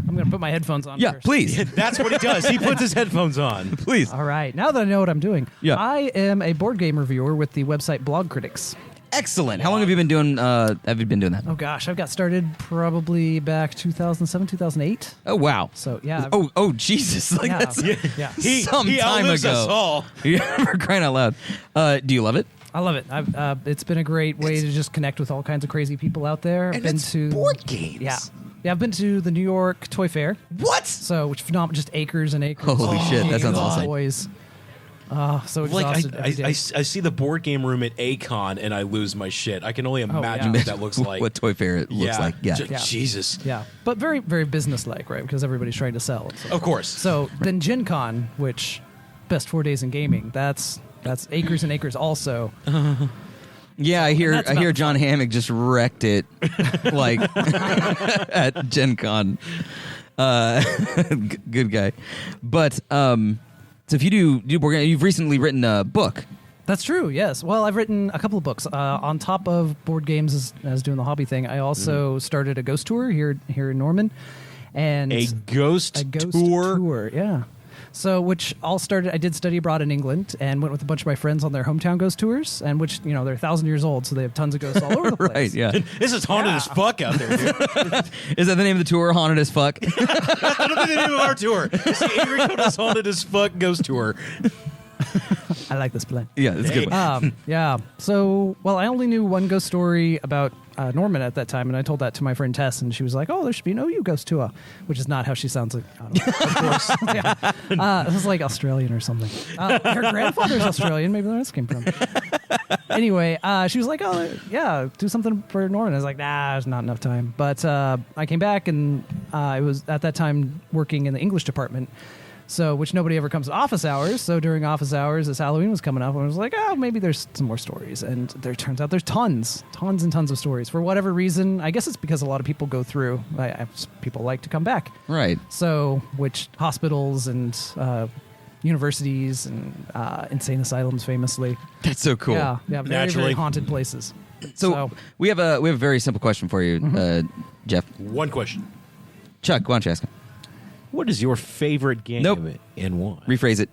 [SPEAKER 7] I'm going to put my headphones on
[SPEAKER 1] Yeah,
[SPEAKER 7] first.
[SPEAKER 1] please.
[SPEAKER 2] That's what he does. He puts his headphones on.
[SPEAKER 1] Please.
[SPEAKER 7] All right. Now that I know what I'm doing,
[SPEAKER 1] Yeah.
[SPEAKER 7] I am a board game reviewer with the website Blog Critics.
[SPEAKER 1] Excellent. How long have you been doing that?
[SPEAKER 7] Oh, gosh. I've got started probably back 2007, 2008.
[SPEAKER 1] Oh, wow.
[SPEAKER 7] So, yeah.
[SPEAKER 1] Oh, Jesus. Like,
[SPEAKER 7] Yeah.
[SPEAKER 1] that's
[SPEAKER 7] Yeah.
[SPEAKER 1] some
[SPEAKER 2] he
[SPEAKER 1] time
[SPEAKER 2] outlives
[SPEAKER 1] ago.
[SPEAKER 2] us all.
[SPEAKER 1] Yeah, for crying out loud. Do you love it?
[SPEAKER 7] I love it. It's been a great way to just connect with all kinds of crazy people out there. I've been to
[SPEAKER 1] board games.
[SPEAKER 7] Yeah. Yeah, I've been to the New York Toy Fair.
[SPEAKER 1] What?
[SPEAKER 7] So, which phenomenal, just acres and acres.
[SPEAKER 1] Holy shit, that sounds awesome.
[SPEAKER 7] Toys. So
[SPEAKER 2] Like
[SPEAKER 7] exhausted every day.
[SPEAKER 2] I see the board game room at Acon and I lose my shit. I can only imagine
[SPEAKER 7] yeah.
[SPEAKER 2] what that looks like.
[SPEAKER 1] What Toy Fair it looks like. Yeah.
[SPEAKER 7] Yeah.
[SPEAKER 2] Jesus.
[SPEAKER 7] Yeah, but very, very business-like, right? Because everybody's trying to sell. So,
[SPEAKER 2] Of course.
[SPEAKER 7] so then Gen Con, which best 4 days in gaming, that's acres and acres also.
[SPEAKER 1] Yeah, I hear
[SPEAKER 7] that's about
[SPEAKER 1] John Hammock just wrecked it like at Gen Con. Good guy. But so if you do board game, you've recently written a book.
[SPEAKER 7] That's true, yes. Well, I've written a couple of books. On top of board games as doing the hobby thing, I also started a ghost tour here in Norman. And
[SPEAKER 2] A ghost tour?
[SPEAKER 7] Yeah. So, which all started, I did study abroad in England and went with a bunch of my friends on their hometown ghost tours, and which, they're 1,000 years old, so they have tons of ghosts all over the place.
[SPEAKER 1] Right, yeah.
[SPEAKER 2] This is haunted as fuck out there, dude.
[SPEAKER 1] Is that the name of the tour? Haunted as fuck?
[SPEAKER 2] That'll be the name of our tour. It's the Angry Coda's Haunted as Fuck Ghost Tour.
[SPEAKER 7] I like this plan.
[SPEAKER 1] Yeah, that's a good one.
[SPEAKER 7] Yeah. So, well, I only knew one ghost story about Norman at that time, and I told that to my friend Tess, and she was like, "Oh, there should be an OU ghost tour," which is not how she sounds like. I don't know, of course. Yeah. It was like Australian or something. Her grandfather's Australian. Maybe where this came from. Anyway, she was like, "Oh, yeah, do something for Norman." I was like, "Nah, there's not enough time." But I came back, and I was at that time working in the English department. So, which nobody ever comes to office hours. So during office hours, as Halloween was coming up, I was like, oh, maybe there's some more stories. And there turns out there's tons and tons of stories. For whatever reason, I guess it's because a lot of people go through. People like to come back.
[SPEAKER 1] Right.
[SPEAKER 7] So, which hospitals and universities and insane asylums famously.
[SPEAKER 1] That's so cool.
[SPEAKER 7] Yeah, very,
[SPEAKER 2] Naturally.
[SPEAKER 7] very haunted places.
[SPEAKER 1] So we have a very simple question for you, Jeff.
[SPEAKER 2] One question.
[SPEAKER 1] Chuck, why don't you ask him?
[SPEAKER 2] What is your favorite game
[SPEAKER 1] Nope.
[SPEAKER 2] and why?
[SPEAKER 1] Rephrase it.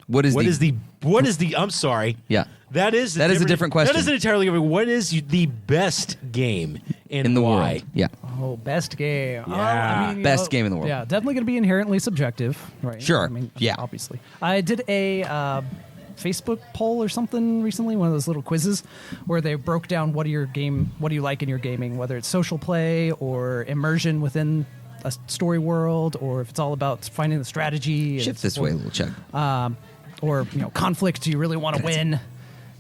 [SPEAKER 1] What is
[SPEAKER 2] the I'm sorry.
[SPEAKER 1] Yeah.
[SPEAKER 2] That is
[SPEAKER 1] a different question.
[SPEAKER 2] That is an entirely different. What is the best game And
[SPEAKER 1] in the
[SPEAKER 2] why?
[SPEAKER 1] world. Yeah.
[SPEAKER 7] Oh, best game.
[SPEAKER 2] Yeah.
[SPEAKER 1] Best game in the world.
[SPEAKER 7] Yeah, definitely going to be inherently subjective, right?
[SPEAKER 1] Sure. Yeah.
[SPEAKER 7] Obviously. I did a Facebook poll or something recently, one of those little quizzes where they broke down what do you like in your gaming, whether it's social play or immersion within a story world, or if it's all about finding the strategy.
[SPEAKER 1] Shift this way, little Chug.
[SPEAKER 7] Or conflict. Do you really want to win?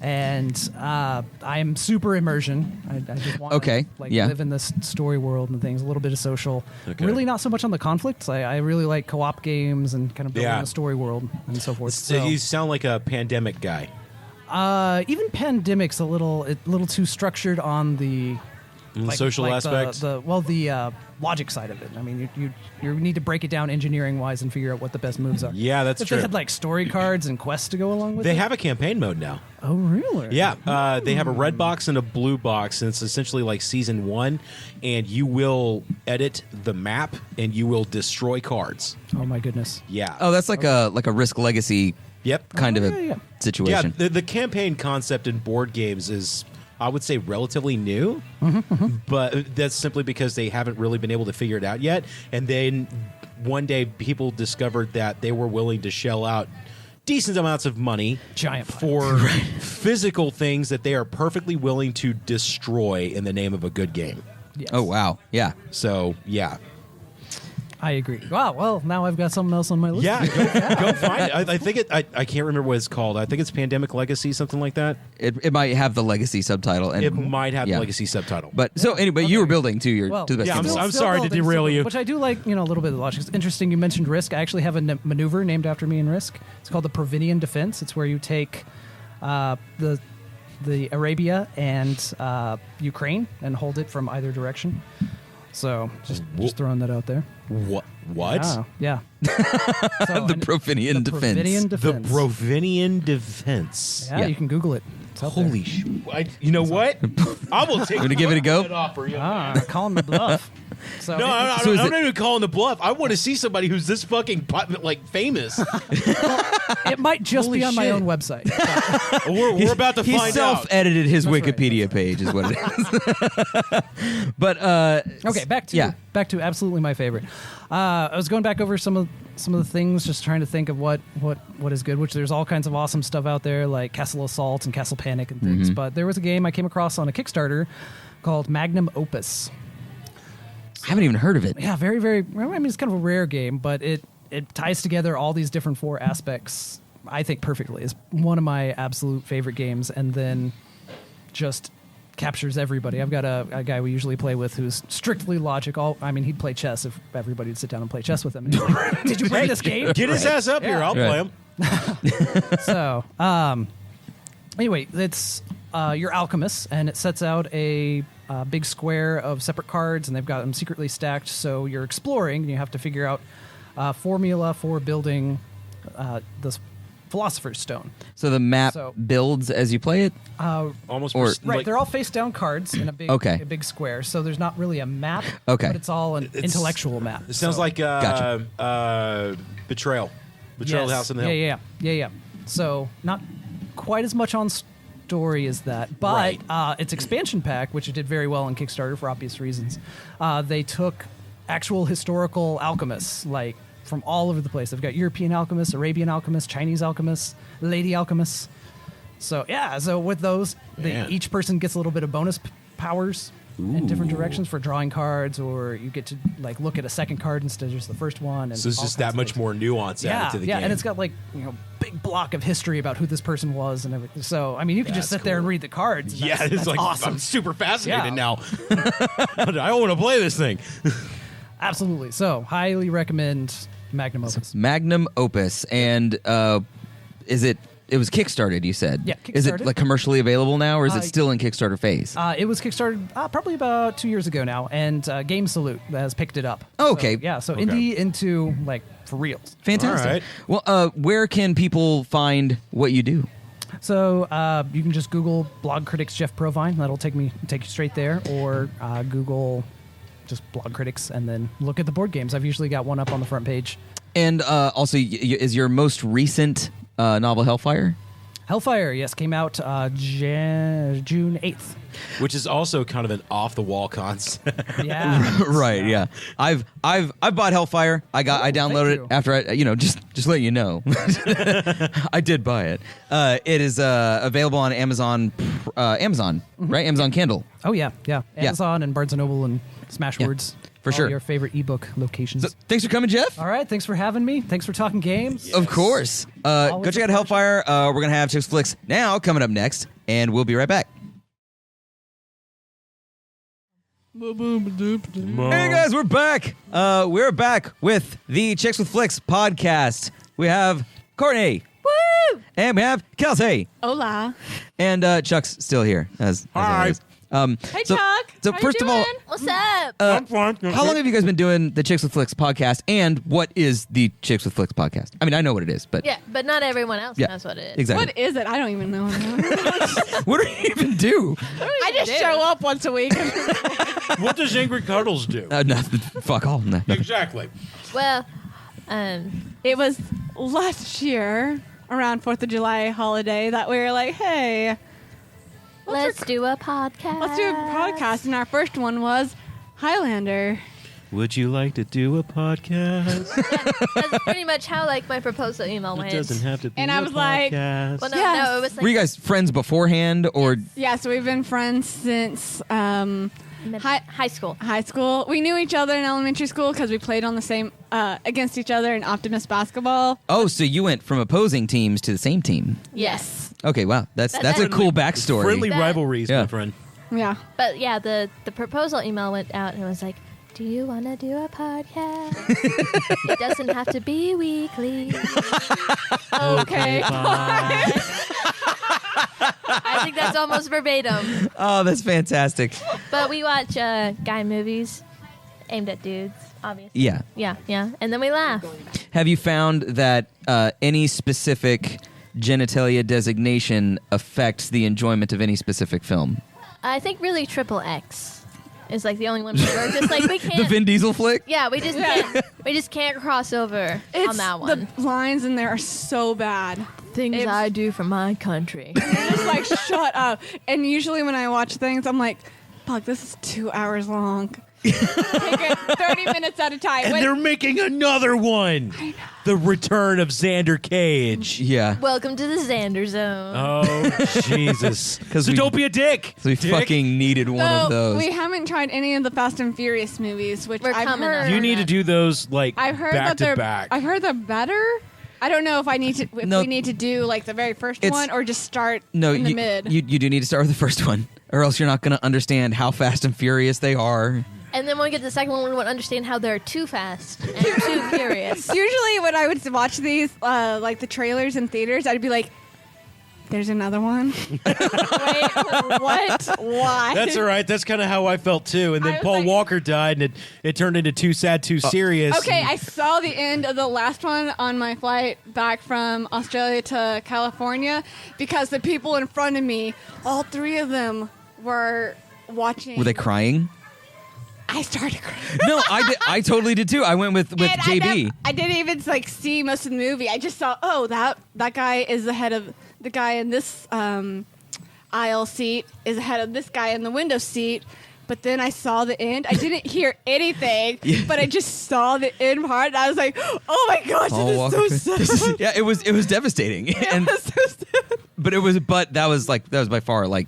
[SPEAKER 7] And I'm super immersion. I just want to live in this story world and things. A little bit of social.
[SPEAKER 2] Okay.
[SPEAKER 7] Really not so much on the conflicts. I really like co-op games and kind of building the story world and so forth.
[SPEAKER 2] So you sound like a Pandemic guy.
[SPEAKER 7] Even Pandemic's a little too structured on the
[SPEAKER 2] social aspects.
[SPEAKER 7] The logic side of it. I mean, you need to break it down engineering wise and figure out what the best moves are.
[SPEAKER 2] Yeah, that's
[SPEAKER 7] if
[SPEAKER 2] true.
[SPEAKER 7] They had like story cards and quests to go along with it.
[SPEAKER 2] They have a campaign mode now.
[SPEAKER 7] Oh, really?
[SPEAKER 2] Yeah, they have a red box and a blue box, and it's essentially like season 1. And you will edit the map and you will destroy cards.
[SPEAKER 7] Oh my goodness.
[SPEAKER 2] Yeah.
[SPEAKER 1] Oh, that's like a Risk Legacy.
[SPEAKER 2] Yep.
[SPEAKER 1] Kind of a situation.
[SPEAKER 2] Yeah, the campaign concept in board games is, I would say, relatively new, but that's simply because they haven't really been able to figure it out yet. And then one day people discovered that they were willing to shell out decent amounts of money for physical things that they are perfectly willing to destroy in the name of a good game.
[SPEAKER 7] Yes.
[SPEAKER 1] Oh, wow. Yeah.
[SPEAKER 2] So, yeah.
[SPEAKER 7] I agree. Wow. Well, now I've got something else on my list.
[SPEAKER 2] Yeah, go find it. I think I can't remember what it's called. I think it's Pandemic Legacy, something like that.
[SPEAKER 1] It might have the Legacy subtitle. And
[SPEAKER 2] It might have the Legacy subtitle.
[SPEAKER 1] But so anyway, you were building to the best.
[SPEAKER 2] Yeah,
[SPEAKER 1] game.
[SPEAKER 2] I'm sorry to derail you.
[SPEAKER 7] Which I do like, a little bit of the logic. It's interesting you mentioned Risk. I actually have a maneuver named after me in Risk. It's called the Provine Defense. It's where you take the Arabia and Ukraine and hold it from either direction. So just throwing that out there.
[SPEAKER 2] What?
[SPEAKER 7] Yeah.
[SPEAKER 1] The Provinian Defense.
[SPEAKER 2] The Provinian Defense.
[SPEAKER 7] Yeah, you can Google it.
[SPEAKER 2] Holy shit. You know what? I will take
[SPEAKER 1] going to give it a go?
[SPEAKER 7] Calling the bluff. So
[SPEAKER 2] No, I'm not even calling the bluff. I want to see somebody who's this fucking famous.
[SPEAKER 7] It might just be on my own website.
[SPEAKER 2] We're about to
[SPEAKER 1] He
[SPEAKER 2] find out.
[SPEAKER 1] self-edited his
[SPEAKER 7] That's
[SPEAKER 1] Wikipedia page, is what it is. But
[SPEAKER 7] okay, back to absolutely my favorite. I was going back over some of the things, just trying to think of what is good. Which there's all kinds of awesome stuff out there, like Castle Assault and Castle Panic and things. But there was a game I came across on a Kickstarter called Magnum Opus.
[SPEAKER 1] I haven't even heard of it.
[SPEAKER 7] Yeah, very, very. I mean, it's kind of a rare game, but it ties together all these different 4 aspects, I think, perfectly. It's one of my absolute favorite games, and then just captures everybody. I've got a guy we usually play with who's strictly logical. I mean, he'd play chess if everybody would sit down and play chess with him. And he's like, did you play this game?
[SPEAKER 2] Get his ass up here. I'll play him.
[SPEAKER 7] So, anyway, it's your alchemist, and it sets out a big square of separate cards, and they've got them secretly stacked. So you're exploring, and you have to figure out formula for building this Philosopher's Stone.
[SPEAKER 1] So the map builds as you play it?
[SPEAKER 2] Almost.
[SPEAKER 7] Right, they're all face-down cards in a big square, so there's not really a map, but it's all an intellectual map.
[SPEAKER 2] It sounds like Betrayal. Betrayal House in the Hill.
[SPEAKER 7] Yeah. So not quite as much on story as that, but its expansion pack, which it did very well on Kickstarter for obvious reasons, they took actual historical alchemists, like from all over the place. They've got European alchemists, Arabian alchemists, Chinese alchemists, lady alchemists. So with those, each person gets a little bit of bonus powers in different directions for drawing cards, or you get to look at a second card instead of just the first one. And
[SPEAKER 2] so it's just that much more nuance added to the game.
[SPEAKER 7] And it's got big block of history about who this person was and everything. So I mean, you can just sit there and read the cards. And that's like awesome.
[SPEAKER 2] I'm super fascinated now. I want to play this thing.
[SPEAKER 7] Absolutely. So highly recommend Magnum Opus.
[SPEAKER 1] Magnum Opus, and it was Kickstarted, you said?
[SPEAKER 7] Yeah, Kickstarted.
[SPEAKER 1] Is it commercially available now, or is it still in Kickstarter phase?
[SPEAKER 7] It was Kickstarted probably about 2 years ago now, and Game Salute has picked it up.
[SPEAKER 1] Oh, okay.
[SPEAKER 7] So indie into for reals.
[SPEAKER 1] Fantastic.
[SPEAKER 2] All right.
[SPEAKER 1] Well, where can people find what you do?
[SPEAKER 7] So you can just Google Blog Critics Jeff Provine. That'll take you straight there, or Google just Blog Critics and then look at the board games. I've usually got one up on the front page.
[SPEAKER 1] And also, is your most recent novel Hellfire?
[SPEAKER 7] Hellfire, yes, came out June 8th.
[SPEAKER 2] Which is also kind of an off-the-wall concept.
[SPEAKER 7] Yeah.
[SPEAKER 1] Right, yeah. I've bought Hellfire. I downloaded it after I just let you know. I did buy it. It is available on Amazon, right? Amazon Kindle.
[SPEAKER 7] Oh yeah. Amazon and Barnes & Noble and Smashwords.
[SPEAKER 1] For
[SPEAKER 7] all
[SPEAKER 1] sure.
[SPEAKER 7] your favorite ebook locations.
[SPEAKER 1] So, thanks for coming, Jeff.
[SPEAKER 7] All right, thanks for having me. Thanks for talking games.
[SPEAKER 1] Of course. Go
[SPEAKER 7] Always
[SPEAKER 1] check out
[SPEAKER 7] a
[SPEAKER 1] Hellfire. We're going to have Chicks Flicks now coming up next, and we'll be right back. Hey guys, we're back. We're back with the Chicks with Flicks podcast. We have Courtney.
[SPEAKER 8] Woo!
[SPEAKER 1] And we have Kelsey.
[SPEAKER 8] Hola.
[SPEAKER 1] And Chuck's still here, as always.
[SPEAKER 8] Hey, Chuck.
[SPEAKER 1] So
[SPEAKER 8] How
[SPEAKER 1] first
[SPEAKER 8] you
[SPEAKER 1] of all,
[SPEAKER 8] doing? What's up?
[SPEAKER 1] how long have you guys been doing the Chicks with Flicks podcast? And what is the Chicks with Flicks podcast? I mean, I know what it is, but
[SPEAKER 8] Yeah, but not everyone else knows what it is.
[SPEAKER 1] exactly.
[SPEAKER 9] What is it? I don't even know.
[SPEAKER 1] What do you even do?
[SPEAKER 9] I just show up once a week.
[SPEAKER 2] What does Angry Cuddles do?
[SPEAKER 1] Nothing. Fuck all. No, nothing.
[SPEAKER 2] Exactly.
[SPEAKER 8] Well,
[SPEAKER 9] It was last year around 4th of July holiday that we were like, hey,
[SPEAKER 8] let's do a podcast.
[SPEAKER 9] let's do a podcast. And our first one was Highlander.
[SPEAKER 2] Would you like to do a podcast?
[SPEAKER 8] That's pretty much how my proposal email went.
[SPEAKER 2] It doesn't have to be
[SPEAKER 9] And
[SPEAKER 2] a
[SPEAKER 9] I was like,
[SPEAKER 2] podcast.
[SPEAKER 8] Well,
[SPEAKER 9] Yes.
[SPEAKER 8] no, it was like
[SPEAKER 1] Were you guys friends beforehand, or
[SPEAKER 9] Yeah, so we've been friends since
[SPEAKER 8] high school.
[SPEAKER 9] high school. We knew each other in elementary school because we played on the same against each other in Optimus basketball.
[SPEAKER 1] so you went from opposing teams to the same team?
[SPEAKER 8] Yes.
[SPEAKER 1] Okay, wow, that's a cool backstory.
[SPEAKER 2] Friendly
[SPEAKER 8] That-
[SPEAKER 2] rivalries,
[SPEAKER 1] Yeah.
[SPEAKER 2] my friend.
[SPEAKER 9] Yeah.
[SPEAKER 8] But yeah, the proposal email went out and it was like, do you want to do a podcast? It doesn't have to be weekly.
[SPEAKER 9] Okay.
[SPEAKER 8] I think that's almost verbatim.
[SPEAKER 1] Oh, that's fantastic.
[SPEAKER 8] But we watch guy movies aimed at dudes, obviously.
[SPEAKER 1] Yeah.
[SPEAKER 8] Yeah. And then we laugh.
[SPEAKER 1] Have you found that any specific genitalia designation affects the enjoyment of any specific film?
[SPEAKER 8] I think really Triple X is the only one where we're just we can't.
[SPEAKER 1] The Vin Diesel flick?
[SPEAKER 8] Yeah, we just can't cross over on that one.
[SPEAKER 9] The lines in there are so bad.
[SPEAKER 8] Things I do for my country.
[SPEAKER 9] You're just shut up. And usually when I watch things, I'm like, fuck, this is 2 hours long. Take it 30 minutes at a time.
[SPEAKER 2] And they're making another one. The Return of Xander Cage.
[SPEAKER 1] Yeah.
[SPEAKER 8] Welcome to the Xander Zone.
[SPEAKER 2] Oh, Jesus.
[SPEAKER 1] 'Cause
[SPEAKER 2] So
[SPEAKER 1] we-
[SPEAKER 2] don't be a dick.
[SPEAKER 1] So we
[SPEAKER 2] Dick.
[SPEAKER 1] fucking needed one of
[SPEAKER 9] So
[SPEAKER 1] those.
[SPEAKER 9] we haven't tried any of the Fast and Furious movies, which
[SPEAKER 8] We're
[SPEAKER 9] I've
[SPEAKER 8] coming up.
[SPEAKER 9] heard.
[SPEAKER 2] You need to do those
[SPEAKER 9] I've heard
[SPEAKER 2] back
[SPEAKER 9] that
[SPEAKER 2] to
[SPEAKER 9] they're.
[SPEAKER 2] back.
[SPEAKER 9] I've heard they're better. I don't know if I need to. If
[SPEAKER 1] No.
[SPEAKER 9] we need to do the very first
[SPEAKER 1] It's-
[SPEAKER 9] one or just start
[SPEAKER 1] No,
[SPEAKER 9] in the
[SPEAKER 1] you,
[SPEAKER 9] mid.
[SPEAKER 1] you do need to start with the first one, or else you're not going to understand how fast and furious they are.
[SPEAKER 8] And then when we get to the second one, we won't understand how they're too fast and too furious.
[SPEAKER 9] Usually, when I would watch these, the trailers in theaters, I'd be like, "There's another one." Wait, what? Why?
[SPEAKER 2] That's all right. That's kind of how I felt too. And
[SPEAKER 9] I
[SPEAKER 2] then
[SPEAKER 9] was
[SPEAKER 2] Paul
[SPEAKER 9] like-
[SPEAKER 2] Walker died, and it turned into Too Sad, Too Serious.
[SPEAKER 9] Okay, I saw the end of the last one on my flight back from Australia to California because the people in front of me, all three of them, were watching.
[SPEAKER 1] Were they crying?
[SPEAKER 9] I started crying.
[SPEAKER 1] No, I did. I totally did too. I went with
[SPEAKER 9] And
[SPEAKER 1] JB.
[SPEAKER 9] I didn't even see most of the movie. I just saw, oh, that guy is ahead of the guy in this aisle seat is ahead of this guy in the window seat. But then I saw the end. I didn't hear anything, but I just saw the end part. And I was like, oh my gosh,
[SPEAKER 1] Paul
[SPEAKER 9] this is so
[SPEAKER 1] Walker.
[SPEAKER 9] sad.
[SPEAKER 1] Yeah, it was devastating.
[SPEAKER 9] It was so sad.
[SPEAKER 1] But that was by far I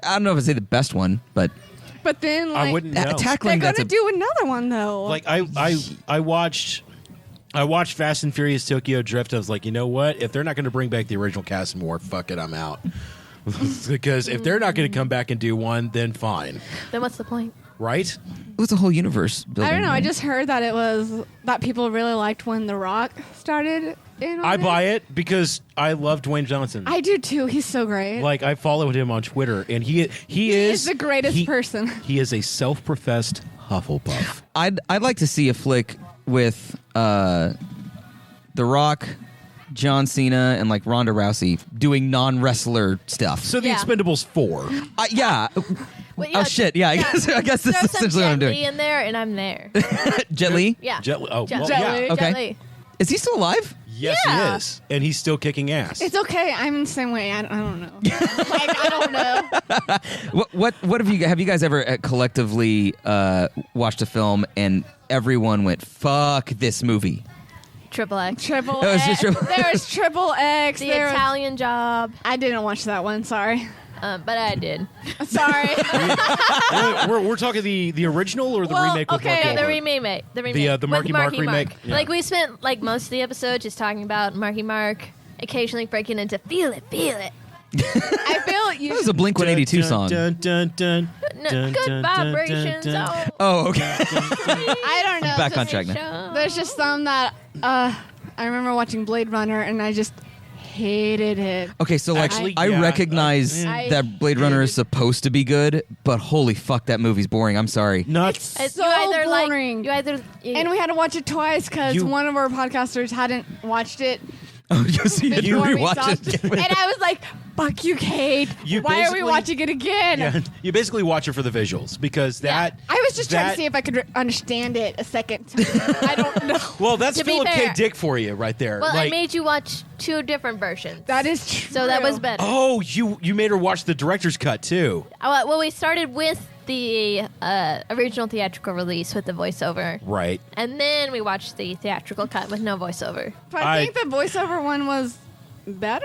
[SPEAKER 1] don't know if I'd say the best one, but
[SPEAKER 9] But then,
[SPEAKER 2] I wouldn't know.
[SPEAKER 9] they're
[SPEAKER 1] tackling
[SPEAKER 9] going
[SPEAKER 1] that's
[SPEAKER 9] to do another one, though.
[SPEAKER 2] I watched Fast and Furious Tokyo Drift. I was like, you know what? If they're not going to bring back the original cast more, fuck it, I'm out. Because if they're not going to come back and do one, then fine,
[SPEAKER 8] Then what's the point?
[SPEAKER 2] right?
[SPEAKER 1] it was a whole universe.
[SPEAKER 9] I don't know. I
[SPEAKER 1] building.
[SPEAKER 9] just heard that it was that people really liked when The Rock started in on
[SPEAKER 2] I buy it because I love Dwayne Johnson.
[SPEAKER 9] I do too. He's so great.
[SPEAKER 2] I followed him on Twitter, and he
[SPEAKER 9] is the greatest person.
[SPEAKER 2] He is a self-professed Hufflepuff.
[SPEAKER 1] I'd like to see a flick with The Rock, John Cena, and Ronda Rousey doing non-wrestler stuff.
[SPEAKER 2] So the
[SPEAKER 8] Yeah.
[SPEAKER 2] Expendables 4.
[SPEAKER 1] Yeah.
[SPEAKER 8] Well,
[SPEAKER 1] Oh shit! Yeah, I guess this
[SPEAKER 8] Throw
[SPEAKER 1] is
[SPEAKER 8] some
[SPEAKER 1] essentially what I'm
[SPEAKER 8] Jet Li
[SPEAKER 1] doing.
[SPEAKER 8] in there, and I'm there.
[SPEAKER 1] Jet Li,
[SPEAKER 8] Yeah.
[SPEAKER 2] Jet Li. Oh,
[SPEAKER 9] Jet
[SPEAKER 2] well,
[SPEAKER 9] Li.
[SPEAKER 2] yeah.
[SPEAKER 1] Okay.
[SPEAKER 8] Jet Li.
[SPEAKER 1] is he still alive?
[SPEAKER 2] Yes,
[SPEAKER 9] Yeah.
[SPEAKER 2] he is, and he's still kicking ass.
[SPEAKER 9] It's okay. I'm the same way. I don't know. I don't know.
[SPEAKER 1] What have you guys ever collectively watched a film and everyone went fuck this movie?
[SPEAKER 8] Triple X.
[SPEAKER 9] Triple
[SPEAKER 1] That was
[SPEAKER 9] X.
[SPEAKER 1] just Triple-
[SPEAKER 9] There's Triple X.
[SPEAKER 8] The
[SPEAKER 9] There was-
[SPEAKER 8] Italian Job.
[SPEAKER 9] I didn't watch that one. Sorry.
[SPEAKER 8] But I did.
[SPEAKER 9] Sorry.
[SPEAKER 2] we're talking the original or the
[SPEAKER 9] Well,
[SPEAKER 2] remake with
[SPEAKER 9] okay.
[SPEAKER 2] Mark
[SPEAKER 8] No, the
[SPEAKER 2] Wahlberg?
[SPEAKER 8] remake. The remake.
[SPEAKER 2] the
[SPEAKER 8] With
[SPEAKER 2] Marky Mark remake? Yeah.
[SPEAKER 8] Like we spent like most of the episode just talking about Marky Mark, occasionally breaking into feel it.
[SPEAKER 9] I feel you.
[SPEAKER 1] That was a Blink-182 song.
[SPEAKER 2] Dun, dun, dun,
[SPEAKER 8] No,
[SPEAKER 2] dun,
[SPEAKER 8] good
[SPEAKER 2] dun,
[SPEAKER 8] vibrations.
[SPEAKER 2] dun, dun.
[SPEAKER 1] Oh, okay.
[SPEAKER 9] I don't know.
[SPEAKER 1] Back on
[SPEAKER 9] just-
[SPEAKER 1] track now.
[SPEAKER 9] There's just some that I remember watching Blade Runner and I just hated it.
[SPEAKER 1] Okay, so like
[SPEAKER 2] Actually,
[SPEAKER 1] I
[SPEAKER 2] yeah,
[SPEAKER 1] recognize
[SPEAKER 9] I
[SPEAKER 1] that Blade Runner is
[SPEAKER 9] hated-
[SPEAKER 1] supposed to be good, but holy fuck, that movie's boring. I'm sorry.
[SPEAKER 2] Nuts.
[SPEAKER 9] It's
[SPEAKER 8] You
[SPEAKER 9] so
[SPEAKER 8] either
[SPEAKER 9] boring.
[SPEAKER 8] like you either you,
[SPEAKER 9] And we had to watch it twice because
[SPEAKER 2] You-
[SPEAKER 9] one of our podcasters hadn't watched it
[SPEAKER 1] Oh, so you had to
[SPEAKER 9] before we
[SPEAKER 1] rewatch
[SPEAKER 9] saw
[SPEAKER 1] it.
[SPEAKER 9] And I was like, fuck you, Kate.
[SPEAKER 2] You
[SPEAKER 9] Why are we
[SPEAKER 2] basically-
[SPEAKER 9] watching it again?
[SPEAKER 2] Yeah, you basically watch it for the visuals because that.
[SPEAKER 9] I was just trying
[SPEAKER 2] that-
[SPEAKER 9] to see if I could understand it a second time. I don't know.
[SPEAKER 2] Well, that's
[SPEAKER 8] To be
[SPEAKER 2] Philip K.
[SPEAKER 8] fair-
[SPEAKER 2] Dick for you right there.
[SPEAKER 8] well, I
[SPEAKER 2] Like,
[SPEAKER 8] made you watch 2 different versions.
[SPEAKER 9] That is true.
[SPEAKER 8] So that was better.
[SPEAKER 2] oh, you made her watch the director's cut too.
[SPEAKER 8] Well, we started with the original theatrical release with the voiceover,
[SPEAKER 2] Right.
[SPEAKER 8] and then we watched the theatrical cut with no voiceover.
[SPEAKER 9] But I think the voiceover one was better.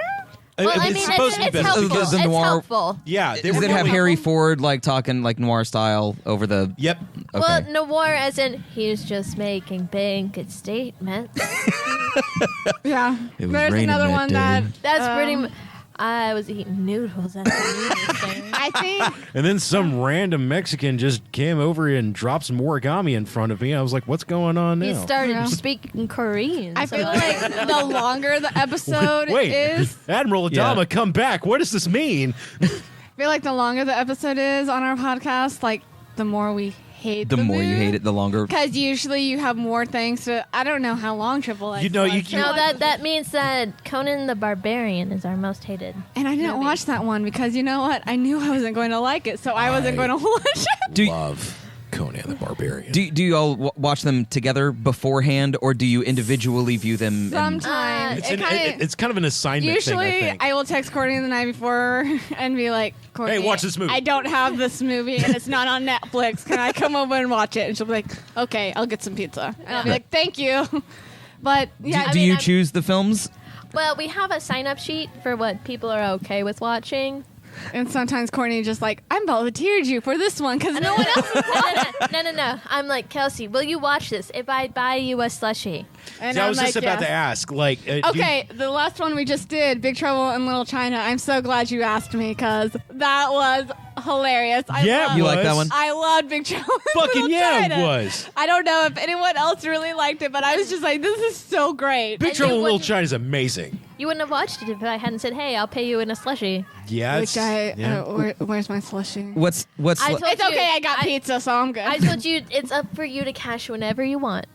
[SPEAKER 8] Well, I
[SPEAKER 2] it's
[SPEAKER 8] mean,
[SPEAKER 2] supposed to be
[SPEAKER 8] it's
[SPEAKER 2] better.
[SPEAKER 8] helpful.
[SPEAKER 1] The
[SPEAKER 8] It's
[SPEAKER 1] noir-
[SPEAKER 8] helpful.
[SPEAKER 2] Yeah, they
[SPEAKER 1] Does
[SPEAKER 2] were
[SPEAKER 1] it have
[SPEAKER 2] going-
[SPEAKER 1] Harry Ford like talking like noir style over the?
[SPEAKER 2] Yep.
[SPEAKER 1] Okay.
[SPEAKER 8] Well, noir as in he's just making blanket statements.
[SPEAKER 9] Yeah.
[SPEAKER 1] It was
[SPEAKER 9] There's
[SPEAKER 1] raining
[SPEAKER 9] another
[SPEAKER 1] that
[SPEAKER 9] one
[SPEAKER 1] day.
[SPEAKER 9] that
[SPEAKER 8] That's pretty much. I was eating noodles at the movie thing.
[SPEAKER 9] I think
[SPEAKER 2] And then some random Mexican just came over and dropped some origami in front of me. I was like, "What's going on
[SPEAKER 8] He
[SPEAKER 2] now?"
[SPEAKER 8] started
[SPEAKER 9] Yeah.
[SPEAKER 8] speaking Korean.
[SPEAKER 9] I
[SPEAKER 8] so
[SPEAKER 9] feel like the longer the episode
[SPEAKER 2] Wait,
[SPEAKER 9] is,
[SPEAKER 2] Admiral Adama,
[SPEAKER 1] Yeah.
[SPEAKER 2] come back! What does this mean?
[SPEAKER 9] I feel like the longer the episode is on our podcast, like the more we hate
[SPEAKER 1] The more you hate it, the longer.
[SPEAKER 9] Because usually you have more things to. I don't know how long Triple X.
[SPEAKER 2] You know,
[SPEAKER 9] was.
[SPEAKER 2] you
[SPEAKER 8] no, that means that Conan the Barbarian is our most hated.
[SPEAKER 9] And I didn't
[SPEAKER 8] movie.
[SPEAKER 9] watch that one because you know what? I knew I wasn't going to like it, so I wasn't going to watch it.
[SPEAKER 1] Do
[SPEAKER 2] Love Conan the Barbarian.
[SPEAKER 1] do you all watch them together beforehand, or do you individually view them?
[SPEAKER 9] Sometimes
[SPEAKER 2] it's,
[SPEAKER 9] it
[SPEAKER 2] an,
[SPEAKER 9] kinda,
[SPEAKER 2] it's kind of an assignment
[SPEAKER 9] usually
[SPEAKER 2] thing, I think.
[SPEAKER 9] I will text Courtney the night before and be like, Courtney,
[SPEAKER 2] Hey, watch this movie.
[SPEAKER 9] I don't have this movie and it's not on Netflix. Can I come over and watch it? And she'll be like, okay, I'll get some pizza. And I'll be like, thank you. But yeah,
[SPEAKER 1] do
[SPEAKER 8] mean,
[SPEAKER 1] you
[SPEAKER 8] I'm-
[SPEAKER 1] choose the films?
[SPEAKER 8] Well, we have a sign-up sheet for what people are okay with watching.
[SPEAKER 9] and sometimes Courtney just like, I volunteered you for this one because no one else is
[SPEAKER 8] No. I'm like, Kelsey, will you watch this if I buy you a slushie?
[SPEAKER 9] And
[SPEAKER 2] See, I
[SPEAKER 9] I'm
[SPEAKER 2] was
[SPEAKER 9] like,
[SPEAKER 2] just about
[SPEAKER 9] yes.
[SPEAKER 2] to ask. Like,
[SPEAKER 9] Okay, the last one we just did, Big Trouble in Little China. I'm so glad you asked me because that was hilarious.
[SPEAKER 2] Yeah,
[SPEAKER 9] loved-
[SPEAKER 1] You like that
[SPEAKER 2] was.
[SPEAKER 1] one?
[SPEAKER 9] I loved Big Trouble. in
[SPEAKER 2] Fucking
[SPEAKER 9] Little
[SPEAKER 2] yeah,
[SPEAKER 9] China.
[SPEAKER 2] it was.
[SPEAKER 9] I don't know if anyone else really liked it, but I was just like, this is so great.
[SPEAKER 2] Big
[SPEAKER 8] And
[SPEAKER 2] Trouble
[SPEAKER 8] you
[SPEAKER 2] in Little
[SPEAKER 8] wouldn't-
[SPEAKER 2] China is amazing.
[SPEAKER 8] You wouldn't have watched it if I hadn't said, hey, I'll pay you in a slushie.
[SPEAKER 2] Yeah,
[SPEAKER 9] Which I,
[SPEAKER 2] yeah.
[SPEAKER 9] where's my slushie?
[SPEAKER 1] What's
[SPEAKER 8] I told
[SPEAKER 9] It's
[SPEAKER 8] you-
[SPEAKER 9] okay, I got pizza, so I'm good.
[SPEAKER 8] I told you it's up for you to cash whenever you want.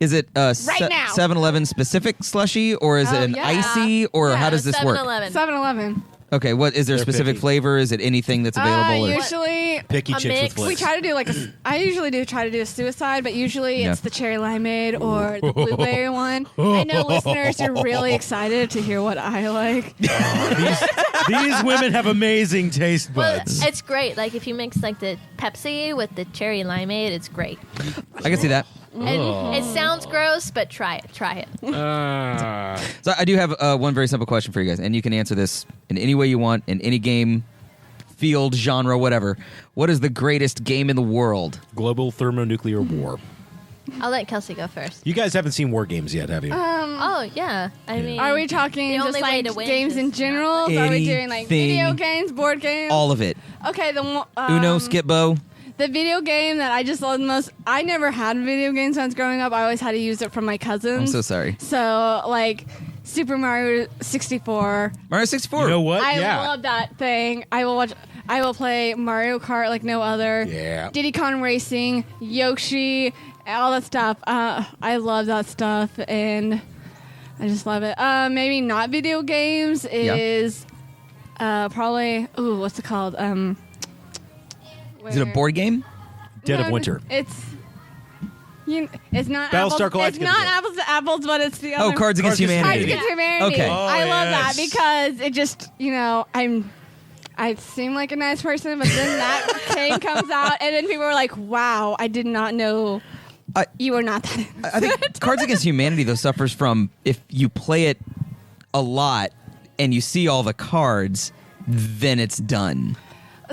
[SPEAKER 1] is it
[SPEAKER 9] Right now.
[SPEAKER 1] 7-Eleven specific slushy, or is it
[SPEAKER 9] Oh,
[SPEAKER 1] an
[SPEAKER 9] yeah.
[SPEAKER 1] icy, or how does this work?
[SPEAKER 8] 7-Eleven.
[SPEAKER 9] 7-Eleven.
[SPEAKER 1] Okay, what is there a
[SPEAKER 2] They're
[SPEAKER 1] specific
[SPEAKER 2] picky.
[SPEAKER 1] flavor? Is it anything that's available? or?
[SPEAKER 9] Usually,
[SPEAKER 2] Picky
[SPEAKER 8] A
[SPEAKER 2] chicks
[SPEAKER 8] mix.
[SPEAKER 2] with flicks.
[SPEAKER 9] we try to do like I usually do try to do a suicide, but usually
[SPEAKER 1] Yeah.
[SPEAKER 9] it's the cherry limeade or the blueberry one. I know listeners are really excited to hear what I like.
[SPEAKER 2] These women have amazing taste
[SPEAKER 8] Well,
[SPEAKER 2] buds.
[SPEAKER 8] it's great. Like if you mix like the Pepsi with the cherry limeade, it's great.
[SPEAKER 1] I can see that.
[SPEAKER 8] And it sounds gross, but try it. Try it.
[SPEAKER 1] So I do have one very simple question for you guys, and you can answer this in any way you want, in any game, field, genre, whatever. What is the greatest game in the world?
[SPEAKER 2] Global thermonuclear war.
[SPEAKER 8] I'll let Kelsey go first.
[SPEAKER 2] You guys haven't seen war games yet, have you?
[SPEAKER 8] Oh yeah, I mean,
[SPEAKER 9] Are we talking
[SPEAKER 8] The
[SPEAKER 9] just
[SPEAKER 8] only way
[SPEAKER 9] like
[SPEAKER 8] to win
[SPEAKER 9] games
[SPEAKER 8] is
[SPEAKER 9] in
[SPEAKER 8] not
[SPEAKER 9] general? Are we doing like video
[SPEAKER 1] Anything.
[SPEAKER 9] games, board games?
[SPEAKER 1] All of it.
[SPEAKER 9] Okay, the one-
[SPEAKER 1] Uno, Skip-Bo.
[SPEAKER 9] The video game that I just love the most. I never had video games when I was growing up. I always had to use it from my cousins.
[SPEAKER 1] I'm so sorry.
[SPEAKER 9] So like Super Mario 64.
[SPEAKER 1] Mario 64.
[SPEAKER 2] You know what?
[SPEAKER 9] I
[SPEAKER 2] yeah.
[SPEAKER 9] love that thing. I will play Mario Kart like no other.
[SPEAKER 2] Yeah.
[SPEAKER 9] Diddy Kong Racing, Yoshi, all that stuff. I love that stuff, and I just love it. Maybe not video games is probably. Ooh, what's it called?
[SPEAKER 1] Is it a board game?
[SPEAKER 2] Dead of
[SPEAKER 9] No,
[SPEAKER 2] Winter.
[SPEAKER 9] It's It's not
[SPEAKER 2] Battlestar
[SPEAKER 9] apples.
[SPEAKER 2] Galactica
[SPEAKER 9] It's not
[SPEAKER 2] again.
[SPEAKER 9] apples to apples, but it's the other.
[SPEAKER 1] Oh, Cards Against
[SPEAKER 2] Cards
[SPEAKER 1] Humanity.
[SPEAKER 9] Cards Against Humanity.
[SPEAKER 1] Okay.
[SPEAKER 9] I love that
[SPEAKER 2] yes.
[SPEAKER 9] because it just, I seem like a nice person, but then that game comes out, and then people are like, "Wow, I did not know you were not that."
[SPEAKER 1] I think Cards Against Humanity, though, suffers from if you play it a lot and you see all the cards, then it's done.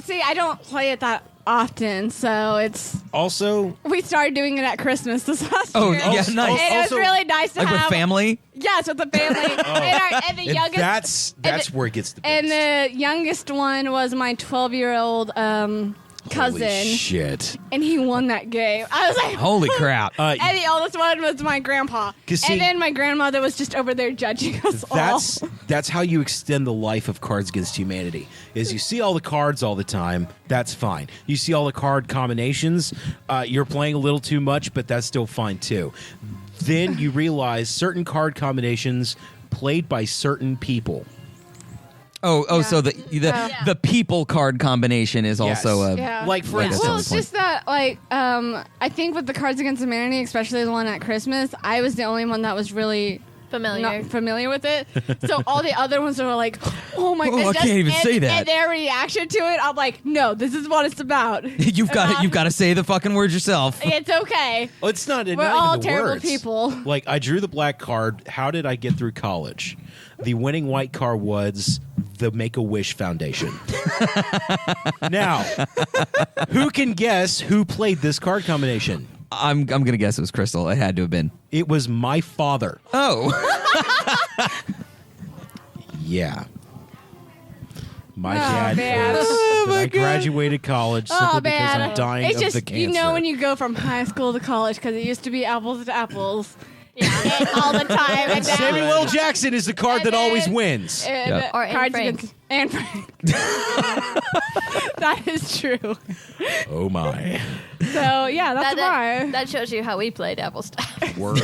[SPEAKER 9] See, I don't play it that often, so it's.
[SPEAKER 2] Also,
[SPEAKER 9] We started doing it at Christmas this last
[SPEAKER 1] Oh,
[SPEAKER 9] year.
[SPEAKER 1] yeah, nice.
[SPEAKER 9] And it was
[SPEAKER 2] Also-
[SPEAKER 9] really nice to
[SPEAKER 1] Like
[SPEAKER 9] have.
[SPEAKER 1] with family?
[SPEAKER 9] Yes, with the family. and the
[SPEAKER 2] and
[SPEAKER 9] youngest.
[SPEAKER 2] that's where it gets the best.
[SPEAKER 9] And the youngest one was my 12-year-old cousin,
[SPEAKER 2] Holy shit.
[SPEAKER 9] and he won that game. I was like,
[SPEAKER 1] Holy crap.
[SPEAKER 9] and the oldest one was my grandpa,
[SPEAKER 2] 'Cause see-
[SPEAKER 9] and then my grandmother was just over there judging us all.
[SPEAKER 2] That's how you extend the life of Cards Against Humanity. Is you see all the cards all the time, that's fine. You see all the card combinations, you're playing a little too much, but that's still fine too. Then you realize certain card combinations played by certain people.
[SPEAKER 1] So the people card combination is also a
[SPEAKER 9] Yeah.
[SPEAKER 2] Like for
[SPEAKER 1] Like a
[SPEAKER 2] instance,
[SPEAKER 9] Well,
[SPEAKER 1] selling
[SPEAKER 9] it's
[SPEAKER 1] point.
[SPEAKER 9] just that, I think with the Cards Against Humanity, especially the one at Christmas, I was the only one that was really
[SPEAKER 8] Familiar.
[SPEAKER 9] not familiar with it. So all the other ones were like, "Oh my
[SPEAKER 1] Oh, I
[SPEAKER 9] god!"
[SPEAKER 1] can't even say that.
[SPEAKER 9] And their reaction to it, I'm like, "No, this is what it's about.
[SPEAKER 1] you've got to say the fucking words yourself.
[SPEAKER 9] It's okay.
[SPEAKER 2] well, it's not.
[SPEAKER 9] We're
[SPEAKER 2] not
[SPEAKER 9] all
[SPEAKER 2] even the
[SPEAKER 9] terrible
[SPEAKER 2] words.
[SPEAKER 9] people."
[SPEAKER 2] Like I drew the black card. How did I get through college? The winning white card was the Make-A-Wish Foundation. Now, who can guess who played this card combination?
[SPEAKER 1] I'm gonna guess it was Crystal. It had to have been.
[SPEAKER 2] It was my father.
[SPEAKER 1] Oh.
[SPEAKER 2] Yeah. My
[SPEAKER 9] Oh,
[SPEAKER 2] dad
[SPEAKER 9] man.
[SPEAKER 2] thinks
[SPEAKER 9] Oh,
[SPEAKER 2] that I graduated college simply
[SPEAKER 9] Oh
[SPEAKER 2] because
[SPEAKER 9] man,
[SPEAKER 2] I'm dying
[SPEAKER 9] it's
[SPEAKER 2] of
[SPEAKER 9] just
[SPEAKER 2] the cancer.
[SPEAKER 9] when you go from high school to college, because it used to be apples to apples, and all the time. And now-
[SPEAKER 2] Samuel L. Jackson is the card
[SPEAKER 9] And
[SPEAKER 2] that always
[SPEAKER 9] then-
[SPEAKER 2] wins.
[SPEAKER 9] and
[SPEAKER 1] Yep.
[SPEAKER 8] Or Anne
[SPEAKER 9] Cards
[SPEAKER 8] Frank.
[SPEAKER 9] Against Anne Frank. That is true.
[SPEAKER 2] Oh my.
[SPEAKER 9] So yeah, that's why
[SPEAKER 8] that shows you how we played Apples to Apples.
[SPEAKER 2] Word.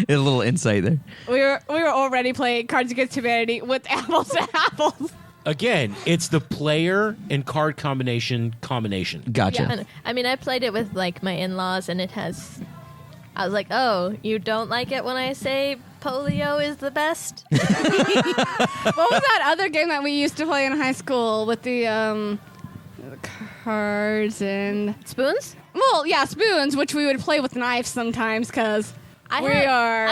[SPEAKER 1] A little insight there.
[SPEAKER 9] we were already playing Cards Against Humanity with apples to apples.
[SPEAKER 2] Again, it's the player and card combination.
[SPEAKER 1] Gotcha.
[SPEAKER 8] Yeah. I mean, I played it with like my in-laws, and it has. I was like, "Oh, you don't like it when I say polio is the best?"
[SPEAKER 9] What was that other game that we used to play in high school with the cards and
[SPEAKER 8] Spoons?
[SPEAKER 9] well, yeah, spoons, which we would play with knives sometimes because
[SPEAKER 8] I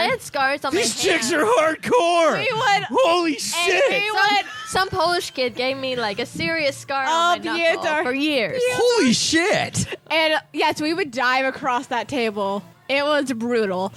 [SPEAKER 8] had scars on
[SPEAKER 2] These
[SPEAKER 8] my
[SPEAKER 2] chicks
[SPEAKER 8] hand.
[SPEAKER 2] are hardcore.
[SPEAKER 9] we would.
[SPEAKER 2] Holy
[SPEAKER 9] And
[SPEAKER 2] shit.
[SPEAKER 9] we would.
[SPEAKER 8] Some Polish kid gave me like a serious scar
[SPEAKER 9] Oh,
[SPEAKER 8] on my knuckle
[SPEAKER 9] Peter.
[SPEAKER 8] for years.
[SPEAKER 1] Holy shit!
[SPEAKER 9] And yes, we would dive across that table. It was brutal.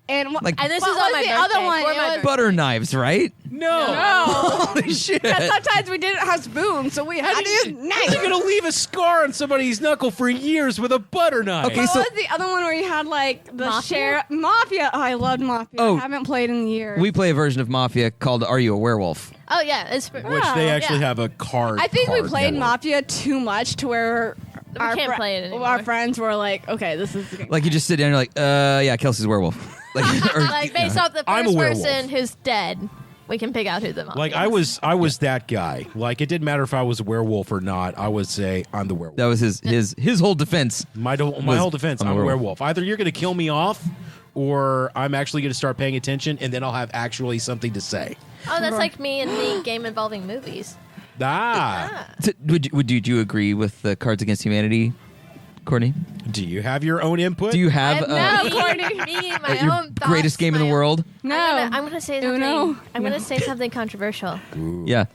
[SPEAKER 9] And
[SPEAKER 1] Like-
[SPEAKER 8] And this
[SPEAKER 9] what
[SPEAKER 8] is on
[SPEAKER 9] was
[SPEAKER 8] my
[SPEAKER 9] the
[SPEAKER 8] birthday,
[SPEAKER 9] other one?
[SPEAKER 8] for
[SPEAKER 9] It
[SPEAKER 8] my
[SPEAKER 9] was-
[SPEAKER 8] birthday.
[SPEAKER 1] Butter knives, right?
[SPEAKER 2] No.
[SPEAKER 9] No.
[SPEAKER 1] Holy shit!
[SPEAKER 9] Because sometimes we didn't have spoons, so we had to use knives.
[SPEAKER 2] You're gonna leave a scar on somebody's knuckle for years with a butter knife.
[SPEAKER 1] Okay,
[SPEAKER 9] What
[SPEAKER 1] so
[SPEAKER 9] was the other one where you had like the
[SPEAKER 8] Mafia?
[SPEAKER 9] Mafia? Oh, I loved Mafia.
[SPEAKER 1] Oh.
[SPEAKER 9] I haven't played in years.
[SPEAKER 1] we play a version of Mafia called "Are You a Werewolf?"
[SPEAKER 8] Oh yeah, it's
[SPEAKER 2] which they actually
[SPEAKER 8] yeah.
[SPEAKER 2] have a card.
[SPEAKER 9] I think we
[SPEAKER 2] card
[SPEAKER 9] played
[SPEAKER 2] network.
[SPEAKER 9] Mafia too much to where
[SPEAKER 8] We can't play it anymore.
[SPEAKER 9] Our friends were like, "Okay, this is the game."
[SPEAKER 1] Like you just sit down and you're like, yeah, Kelsey's a werewolf. Like, or,
[SPEAKER 8] like based off the
[SPEAKER 2] I'm a
[SPEAKER 8] first
[SPEAKER 2] werewolf.
[SPEAKER 8] person who's dead, we can pick out who the mom
[SPEAKER 2] Like
[SPEAKER 8] is.
[SPEAKER 2] I was that guy. Like it didn't matter if I was a werewolf or not. I would say I'm the werewolf.
[SPEAKER 1] that was his whole defense.
[SPEAKER 2] My
[SPEAKER 1] was,
[SPEAKER 2] whole defense.
[SPEAKER 1] I'm a
[SPEAKER 2] I'm a
[SPEAKER 1] werewolf.
[SPEAKER 2] werewolf. Either you're going to kill me off, or I'm actually going to start paying attention, and then I'll have actually something to say.
[SPEAKER 8] Oh, that's like me in the game involving movies.
[SPEAKER 2] Ah.
[SPEAKER 1] Would you agree with the Cards Against Humanity, Courtney?
[SPEAKER 2] Do you have your own input?
[SPEAKER 1] Do you have
[SPEAKER 9] No,
[SPEAKER 8] me,
[SPEAKER 9] Courtney.
[SPEAKER 8] me, my
[SPEAKER 1] your
[SPEAKER 8] own thoughts,
[SPEAKER 1] greatest game in the
[SPEAKER 8] my-
[SPEAKER 1] world?
[SPEAKER 9] No,
[SPEAKER 8] I'm gonna say something.
[SPEAKER 9] Uno?
[SPEAKER 8] I'm gonna say something controversial.
[SPEAKER 1] Yeah.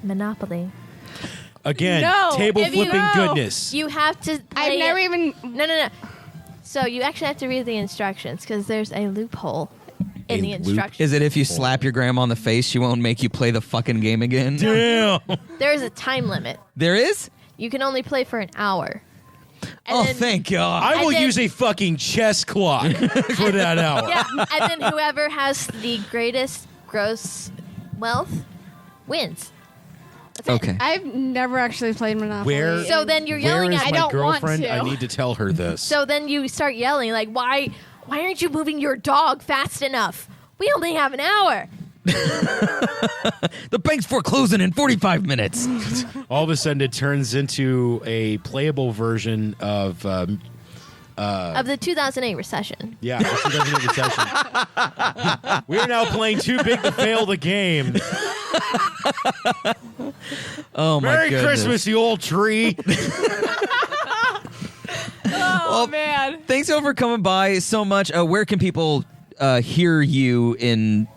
[SPEAKER 8] Monopoly.
[SPEAKER 2] Again,
[SPEAKER 9] No,
[SPEAKER 2] table
[SPEAKER 9] if you
[SPEAKER 2] flipping
[SPEAKER 9] know.
[SPEAKER 2] goodness.
[SPEAKER 8] You have to.
[SPEAKER 9] I've
[SPEAKER 8] play
[SPEAKER 9] never
[SPEAKER 8] it-
[SPEAKER 9] even.
[SPEAKER 8] No. So you actually have to read the instructions because there's a loophole in
[SPEAKER 2] A
[SPEAKER 8] the
[SPEAKER 2] loop?
[SPEAKER 8] instructions.
[SPEAKER 1] Is it if you slap your grandma on the face, she won't make you play the fucking game again?
[SPEAKER 2] Damn.
[SPEAKER 8] There is a time limit.
[SPEAKER 1] There is?
[SPEAKER 8] You can only play for an hour. And
[SPEAKER 1] Oh,
[SPEAKER 8] then-
[SPEAKER 1] thank God.
[SPEAKER 2] I will
[SPEAKER 8] then-
[SPEAKER 2] use a fucking chess clock for that hour.
[SPEAKER 8] Yeah, and then whoever has the greatest gross wealth wins. That's it.
[SPEAKER 1] Okay.
[SPEAKER 9] I've never actually played Monopoly.
[SPEAKER 2] Where?
[SPEAKER 8] So then you're
[SPEAKER 2] Where
[SPEAKER 8] yelling
[SPEAKER 2] is
[SPEAKER 8] at
[SPEAKER 9] I
[SPEAKER 2] my
[SPEAKER 9] don't want
[SPEAKER 2] girlfriend?
[SPEAKER 9] to.
[SPEAKER 2] I need to tell her this.
[SPEAKER 8] So then you start yelling like, why aren't you moving your dog fast enough? We only have an hour.
[SPEAKER 1] The bank's foreclosing in 45 minutes.
[SPEAKER 2] All of a sudden, it turns into a playable version of
[SPEAKER 8] Of the 2008 recession.
[SPEAKER 10] Yeah, the 2008 recession. We're now playing Too Big to Fail the game.
[SPEAKER 1] Oh my
[SPEAKER 10] Merry
[SPEAKER 1] goodness.
[SPEAKER 10] Christmas, you old tree.
[SPEAKER 9] Oh man.
[SPEAKER 1] Thanks for coming by so much. Where can people hear you in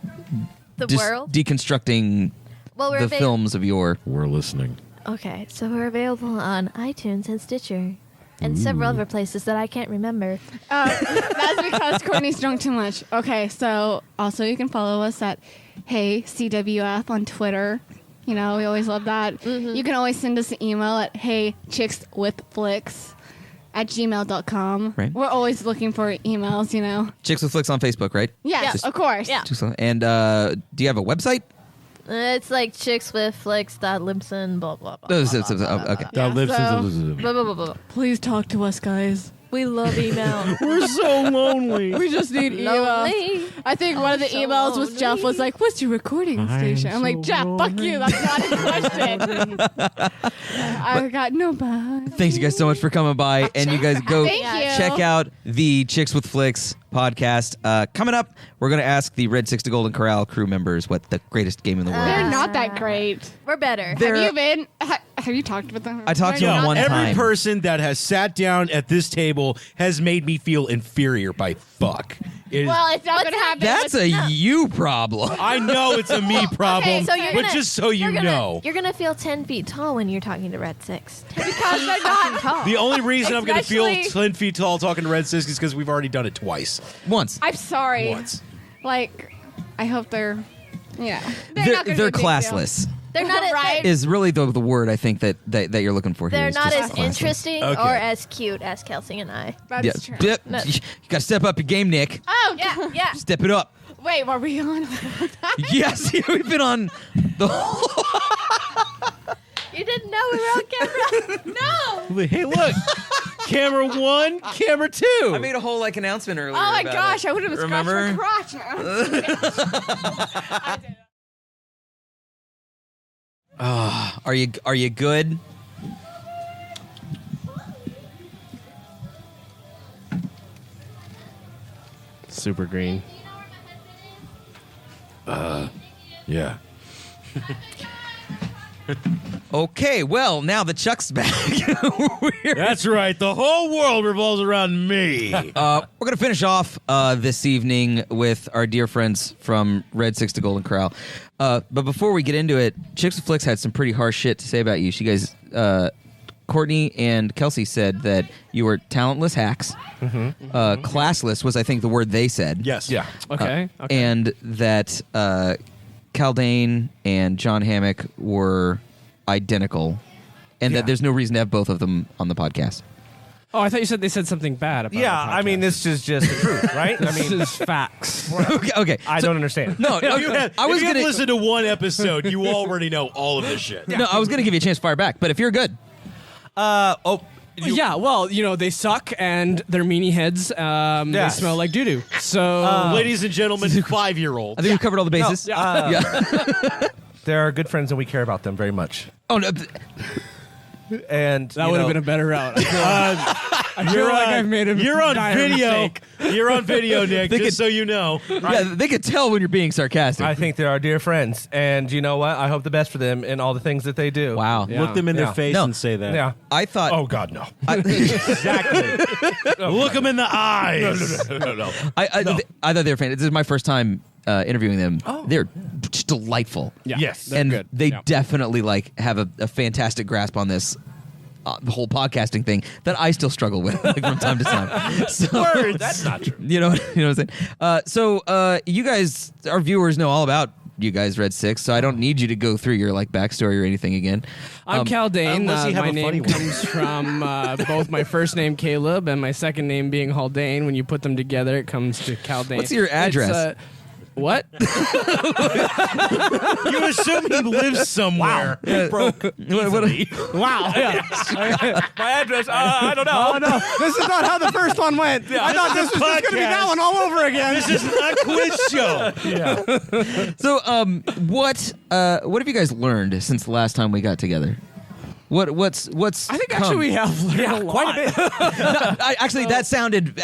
[SPEAKER 8] The world?
[SPEAKER 1] deconstructing
[SPEAKER 8] Well, we're
[SPEAKER 1] the
[SPEAKER 8] avail-
[SPEAKER 1] films of your?
[SPEAKER 10] We're listening.
[SPEAKER 8] Okay, so we're available on iTunes and Stitcher. And several other places that I can't remember.
[SPEAKER 9] That's because Courtney's drunk too much. Okay, so also you can follow us at Hey CWF on Twitter. You know, we always love that. You can always send us an email at heychickswithflicks@gmail.com.
[SPEAKER 1] Right.
[SPEAKER 9] We're always looking for emails, you know.
[SPEAKER 1] Chicks with Flicks on Facebook, right?
[SPEAKER 9] Yes, of course.
[SPEAKER 8] Yeah.
[SPEAKER 1] And do you have a website?
[SPEAKER 8] It's like chickswithflicks.libsyn, blah, blah, blah.
[SPEAKER 1] Okay.
[SPEAKER 9] Yeah, blah, blah, blah, blah. Please talk to us, guys.
[SPEAKER 8] We love email.
[SPEAKER 10] We're so lonely.
[SPEAKER 9] We just need emails.
[SPEAKER 8] Lonely.
[SPEAKER 9] I think one of the
[SPEAKER 8] So
[SPEAKER 9] emails was Jeff was like, "What's your recording station?" I'm like, "Jeff, fuck you. That's not a question." I got nobody.
[SPEAKER 1] Thanks you guys so much for coming by, and you guys go
[SPEAKER 9] Thank you.
[SPEAKER 1] check out the Chicks with Flicks podcast. Coming up, we're going to ask the Red 6 to Golden Corral crew members what the greatest game in the world
[SPEAKER 9] They're
[SPEAKER 1] is.
[SPEAKER 9] not that great.
[SPEAKER 8] We're better.
[SPEAKER 1] They're-
[SPEAKER 9] Have you been? Have you talked with them?
[SPEAKER 1] I talked to
[SPEAKER 10] Yo,
[SPEAKER 1] him one
[SPEAKER 10] every
[SPEAKER 1] time.
[SPEAKER 10] person that has sat down at this table has made me feel inferior by fuck. It is,
[SPEAKER 9] Well, it's not going to happen.
[SPEAKER 1] That's a you problem.
[SPEAKER 10] I know it's a me problem,
[SPEAKER 8] so you're
[SPEAKER 10] but
[SPEAKER 8] gonna-
[SPEAKER 10] just so you know.
[SPEAKER 8] You're going to feel 10 feet tall when you're talking to Red 6.
[SPEAKER 9] because they're not
[SPEAKER 8] tall.
[SPEAKER 10] The only reason I'm going to feel
[SPEAKER 9] Especially-
[SPEAKER 10] 10 feet tall talking to Red Six is because we've already done it twice.
[SPEAKER 1] Once.
[SPEAKER 9] I'm sorry.
[SPEAKER 10] Once.
[SPEAKER 9] Like, I hope they're. Yeah. They're not gonna
[SPEAKER 1] They're
[SPEAKER 9] be a big deal.
[SPEAKER 1] classless.
[SPEAKER 8] They're not as,
[SPEAKER 9] Right.
[SPEAKER 1] Is really the word I think that you're looking for here.
[SPEAKER 8] they're
[SPEAKER 1] is
[SPEAKER 8] not
[SPEAKER 1] just
[SPEAKER 8] as
[SPEAKER 1] classless.
[SPEAKER 8] interesting
[SPEAKER 10] Okay.
[SPEAKER 8] or as cute as Kelsey and I.
[SPEAKER 9] That's
[SPEAKER 1] Yeah.
[SPEAKER 9] true.
[SPEAKER 1] Yep.
[SPEAKER 8] No.
[SPEAKER 1] You got to step up your game, Nick.
[SPEAKER 9] Oh,
[SPEAKER 8] Yeah, yeah.
[SPEAKER 1] Step it up.
[SPEAKER 9] Wait, were we on?
[SPEAKER 1] Yes, we've been on the whole.
[SPEAKER 8] You didn't know we were on camera? No.
[SPEAKER 10] Hey, look. Camera 1, camera 2.
[SPEAKER 1] I made a whole announcement earlier.
[SPEAKER 9] Oh my
[SPEAKER 1] about
[SPEAKER 9] gosh,
[SPEAKER 1] it.
[SPEAKER 9] I would have scratched
[SPEAKER 1] Remember?
[SPEAKER 9] my crotch. I did.
[SPEAKER 1] Are you good?
[SPEAKER 10] Super green. Yeah.
[SPEAKER 1] Okay, well, now the Chuck's back.
[SPEAKER 10] That's right. The whole world revolves around me.
[SPEAKER 1] We're going to finish off this evening with our dear friends from Red 6 to Golden Corral. But before we get into it, Chicks with Flicks had some pretty harsh shit to say about you. She guys, Courtney and Kelsey said that you were talentless hacks. Classless was, I think, the word they said.
[SPEAKER 10] Yes.
[SPEAKER 5] Yeah. Okay.
[SPEAKER 1] And that Kaldane and John Hammock were identical. And that there's no reason to have both of them on the podcast.
[SPEAKER 6] Oh, I thought you said they said something bad about
[SPEAKER 11] Yeah,
[SPEAKER 6] our
[SPEAKER 11] I mean,
[SPEAKER 6] podcast.
[SPEAKER 11] this is just the truth, right? I
[SPEAKER 6] This
[SPEAKER 11] mean,
[SPEAKER 6] is facts.
[SPEAKER 1] Okay.
[SPEAKER 11] I don't understand.
[SPEAKER 1] No,
[SPEAKER 10] If you have,
[SPEAKER 1] I was
[SPEAKER 10] if you have
[SPEAKER 1] going to
[SPEAKER 10] listened to one episode, you already know all of this shit.
[SPEAKER 1] No, I was going to give you a chance to fire back, but if you're good.
[SPEAKER 6] Yeah, well, you know, they suck and they're meanie heads. They
[SPEAKER 11] Yes.
[SPEAKER 6] smell like doo-doo. So,
[SPEAKER 10] Ladies and gentlemen, 5-year-olds.
[SPEAKER 1] I think we covered all the bases.
[SPEAKER 11] They're good friends and we care about them very much.
[SPEAKER 1] Oh, no.
[SPEAKER 11] And
[SPEAKER 6] that would have been a better route. I feel like I've made a
[SPEAKER 10] You're on
[SPEAKER 6] dire
[SPEAKER 10] video.
[SPEAKER 6] mistake.
[SPEAKER 10] You're on video, Nick,
[SPEAKER 1] They
[SPEAKER 10] just
[SPEAKER 1] could-
[SPEAKER 10] so you know.
[SPEAKER 1] Yeah, they could tell when you're being sarcastic.
[SPEAKER 11] I think they're our dear friends, and you know what? I hope the best for them in all the things that they do.
[SPEAKER 1] Wow.
[SPEAKER 6] Yeah.
[SPEAKER 10] Look them in
[SPEAKER 11] Yeah.
[SPEAKER 10] their face
[SPEAKER 1] No.
[SPEAKER 10] and say that.
[SPEAKER 11] Yeah.
[SPEAKER 1] I thought.
[SPEAKER 10] Oh, God, no.
[SPEAKER 11] Exactly.
[SPEAKER 10] Look them in the eyes. No.
[SPEAKER 1] I thought they were fantastic. This is my first time interviewing them. Oh. They're just delightful.
[SPEAKER 6] Yeah,
[SPEAKER 10] Yes.
[SPEAKER 6] they're
[SPEAKER 1] And
[SPEAKER 6] good.
[SPEAKER 1] they
[SPEAKER 6] Yeah.
[SPEAKER 1] definitely have a fantastic grasp on this. The whole podcasting thing that I still struggle with from time to time. So,
[SPEAKER 11] That's not true.
[SPEAKER 1] you know what I'm saying? So you guys, our viewers know all about you guys, Red 6, so I don't need you to go through your backstory or anything again.
[SPEAKER 6] I'm Kaldane.
[SPEAKER 10] unless you have
[SPEAKER 6] My
[SPEAKER 10] a funny
[SPEAKER 6] name
[SPEAKER 10] one.
[SPEAKER 6] comes from both my first name Caleb and my second name being Haldane. When you put them together, it comes to Kaldane.
[SPEAKER 1] What's your address?
[SPEAKER 6] What?
[SPEAKER 10] You assume he lives somewhere.
[SPEAKER 11] Broke.
[SPEAKER 6] Wow. Yeah.
[SPEAKER 11] My address, I don't know.
[SPEAKER 6] Oh no, this is not how the first one went. I thought this was just going to be that one all over again.
[SPEAKER 10] This is a quiz show.
[SPEAKER 1] So what have you guys learned since the last time we got together? What's?
[SPEAKER 12] I think actually we have learned a lot.
[SPEAKER 11] Quite a bit.
[SPEAKER 1] That sounded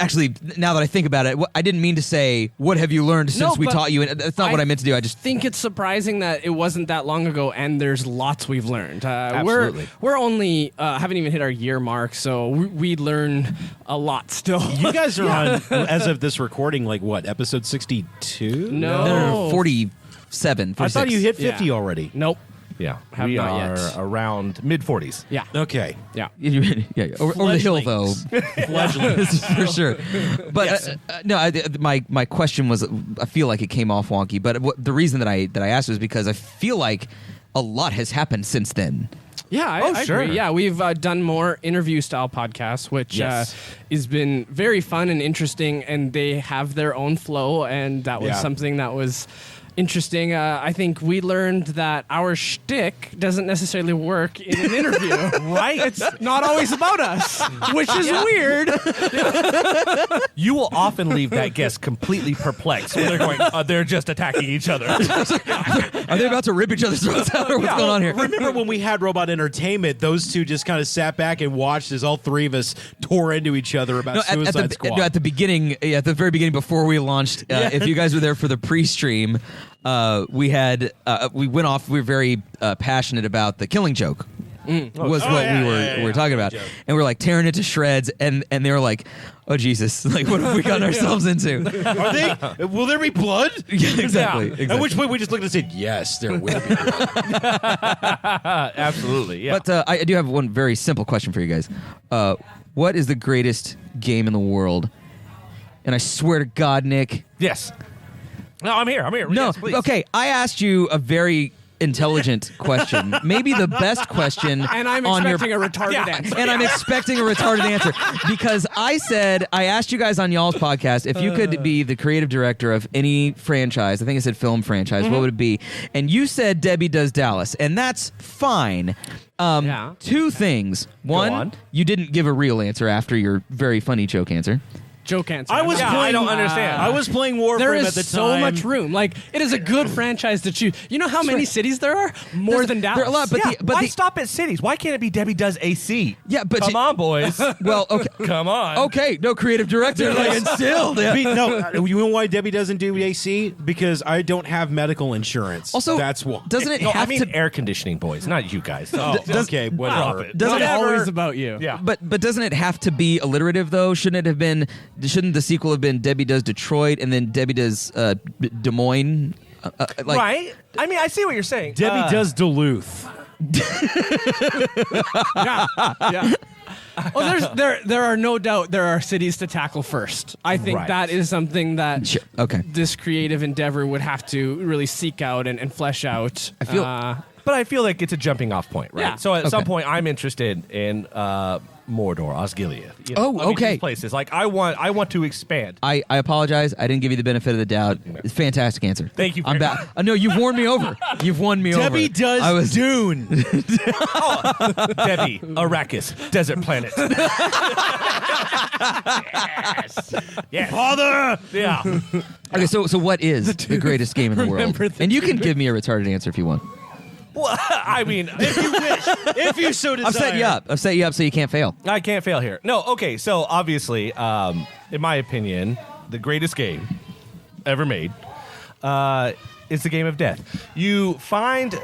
[SPEAKER 1] now that I think about it, I didn't mean to say what have you learned since we
[SPEAKER 12] but
[SPEAKER 1] taught you. And that's not what I meant to do. I just
[SPEAKER 12] think it's surprising that it wasn't that long ago, and there's lots we've learned.
[SPEAKER 11] Absolutely.
[SPEAKER 12] We're only haven't even hit our year mark, so we learn a lot still.
[SPEAKER 10] You guys are on, as of this recording, like what, episode 62?
[SPEAKER 12] No.
[SPEAKER 1] 47. 46.
[SPEAKER 10] I thought you hit 50 already.
[SPEAKER 12] Nope.
[SPEAKER 11] Yeah,
[SPEAKER 12] Have
[SPEAKER 11] we
[SPEAKER 12] not
[SPEAKER 11] are
[SPEAKER 12] yet.
[SPEAKER 11] around mid-40s.
[SPEAKER 12] Yeah.
[SPEAKER 10] Okay.
[SPEAKER 12] Yeah.
[SPEAKER 1] Yeah, over the hill though,
[SPEAKER 10] Fledglings.
[SPEAKER 1] for sure. But no, my question was, I feel like it came off wonky. But the reason that I asked was because I feel like a lot has happened since then.
[SPEAKER 12] Yeah, I
[SPEAKER 11] sure.
[SPEAKER 12] agree. Yeah, we've done more interview-style podcasts, which
[SPEAKER 11] Yes.
[SPEAKER 12] has been very fun and interesting, and they have their own flow, and that was something that was interesting. I think we learned that our shtick doesn't necessarily work in an interview.
[SPEAKER 11] Right?
[SPEAKER 12] It's not always about us, which is weird.
[SPEAKER 11] You will often leave that guest completely perplexed when they're going, they're just attacking each other.
[SPEAKER 1] Are they about to rip each other's throats out, or what's going on here?
[SPEAKER 10] Remember when we had Robot Entertainment, those two just kind of sat back and watched as all three of us tore into each other about Suicide Squad.
[SPEAKER 1] At the beginning, at the very beginning, before we launched, if you guys were there for the pre-stream, we went off. We were very passionate about the Killing Joke. Was what we were talking about, and we're like tearing it to shreds, and they were like, "Oh Jesus! Like, what have we gotten ourselves into?"
[SPEAKER 10] Are they? Will there be blood?
[SPEAKER 1] Yeah, exactly.
[SPEAKER 10] At which point we just looked and said, "Yes, there will be blood."
[SPEAKER 11] Absolutely, yeah.
[SPEAKER 1] But I do have one very simple question for you guys. What is the greatest game in the world? And I swear to God, Nick.
[SPEAKER 11] Yes. No, I'm here.
[SPEAKER 1] No,
[SPEAKER 11] Yes, please.
[SPEAKER 1] okay. I asked you a very intelligent question, maybe the best question.
[SPEAKER 12] And I'm
[SPEAKER 1] on
[SPEAKER 12] expecting
[SPEAKER 1] your,
[SPEAKER 12] a retarded answer.
[SPEAKER 1] And I'm expecting a retarded answer because I asked you guys on y'all's podcast if you could be the creative director of any franchise. I think I said film franchise. What would it be? And you said Debbie Does Dallas, and that's fine. Two things. One, you didn't give a real answer after your very funny joke answer.
[SPEAKER 12] Joke answer.
[SPEAKER 10] I don't
[SPEAKER 11] understand.
[SPEAKER 10] I was playing Warframe
[SPEAKER 12] There
[SPEAKER 10] at
[SPEAKER 12] is
[SPEAKER 10] the
[SPEAKER 12] so
[SPEAKER 10] time.
[SPEAKER 12] much room. Like, it is a good franchise to choose. You know how many cities there are? More than Dallas.
[SPEAKER 1] There are a lot, but
[SPEAKER 11] Why stop at cities? Why can't it be Debbie Does AC?
[SPEAKER 1] Yeah, but
[SPEAKER 11] come on, boys.
[SPEAKER 1] Well, okay,
[SPEAKER 11] come on.
[SPEAKER 1] Okay, no creative director. Like, and still,
[SPEAKER 10] No, you know why Debbie doesn't do AC? Because I don't have medical insurance.
[SPEAKER 1] Also,
[SPEAKER 10] that's why.
[SPEAKER 1] Doesn't it
[SPEAKER 11] No,
[SPEAKER 1] have
[SPEAKER 11] I mean
[SPEAKER 1] to?
[SPEAKER 11] air conconditioning, boys, not you guys.
[SPEAKER 10] Oh, okay, whatever.
[SPEAKER 1] Doesn't it
[SPEAKER 12] always about you.
[SPEAKER 11] Yeah.
[SPEAKER 1] But doesn't it have to be alliterative though? Shouldn't the sequel have been Debbie Does Detroit and then Debbie Does Des Moines?
[SPEAKER 11] Right? I mean, I see what you're saying.
[SPEAKER 10] Debbie Does Duluth.
[SPEAKER 12] Yeah. Well, there are no doubt there are cities to tackle first. I think
[SPEAKER 11] Right.
[SPEAKER 12] that is something that
[SPEAKER 1] Sure. Okay.
[SPEAKER 12] this creative endeavor would have to really seek out and flesh out.
[SPEAKER 1] I feel-
[SPEAKER 11] But I feel like it's a jumping off point, right?
[SPEAKER 12] Yeah.
[SPEAKER 11] So at some point, I'm interested in Mordor, Osgiliath. You
[SPEAKER 1] Oh,
[SPEAKER 11] I mean,
[SPEAKER 1] okay.
[SPEAKER 11] these places. Like, I want to expand.
[SPEAKER 1] I apologize. I didn't give you the benefit of the doubt. It's a fantastic answer.
[SPEAKER 11] Thank you
[SPEAKER 1] I'm
[SPEAKER 11] very
[SPEAKER 1] back. No, you've won me over. You've won me over.
[SPEAKER 10] Debbie Does Dune.
[SPEAKER 11] Debbie, Arrakis, desert planet. Yes.
[SPEAKER 10] Father.
[SPEAKER 11] Yeah.
[SPEAKER 1] Okay, so what is the greatest game in the world? And you can give me a retarded answer if you want.
[SPEAKER 11] Well, I mean,
[SPEAKER 10] If you wish. If you so desire.
[SPEAKER 1] I've set you up so you can't fail.
[SPEAKER 11] I can't fail here. No, okay. So obviously, in my opinion, the greatest game ever made is the game of death. You find,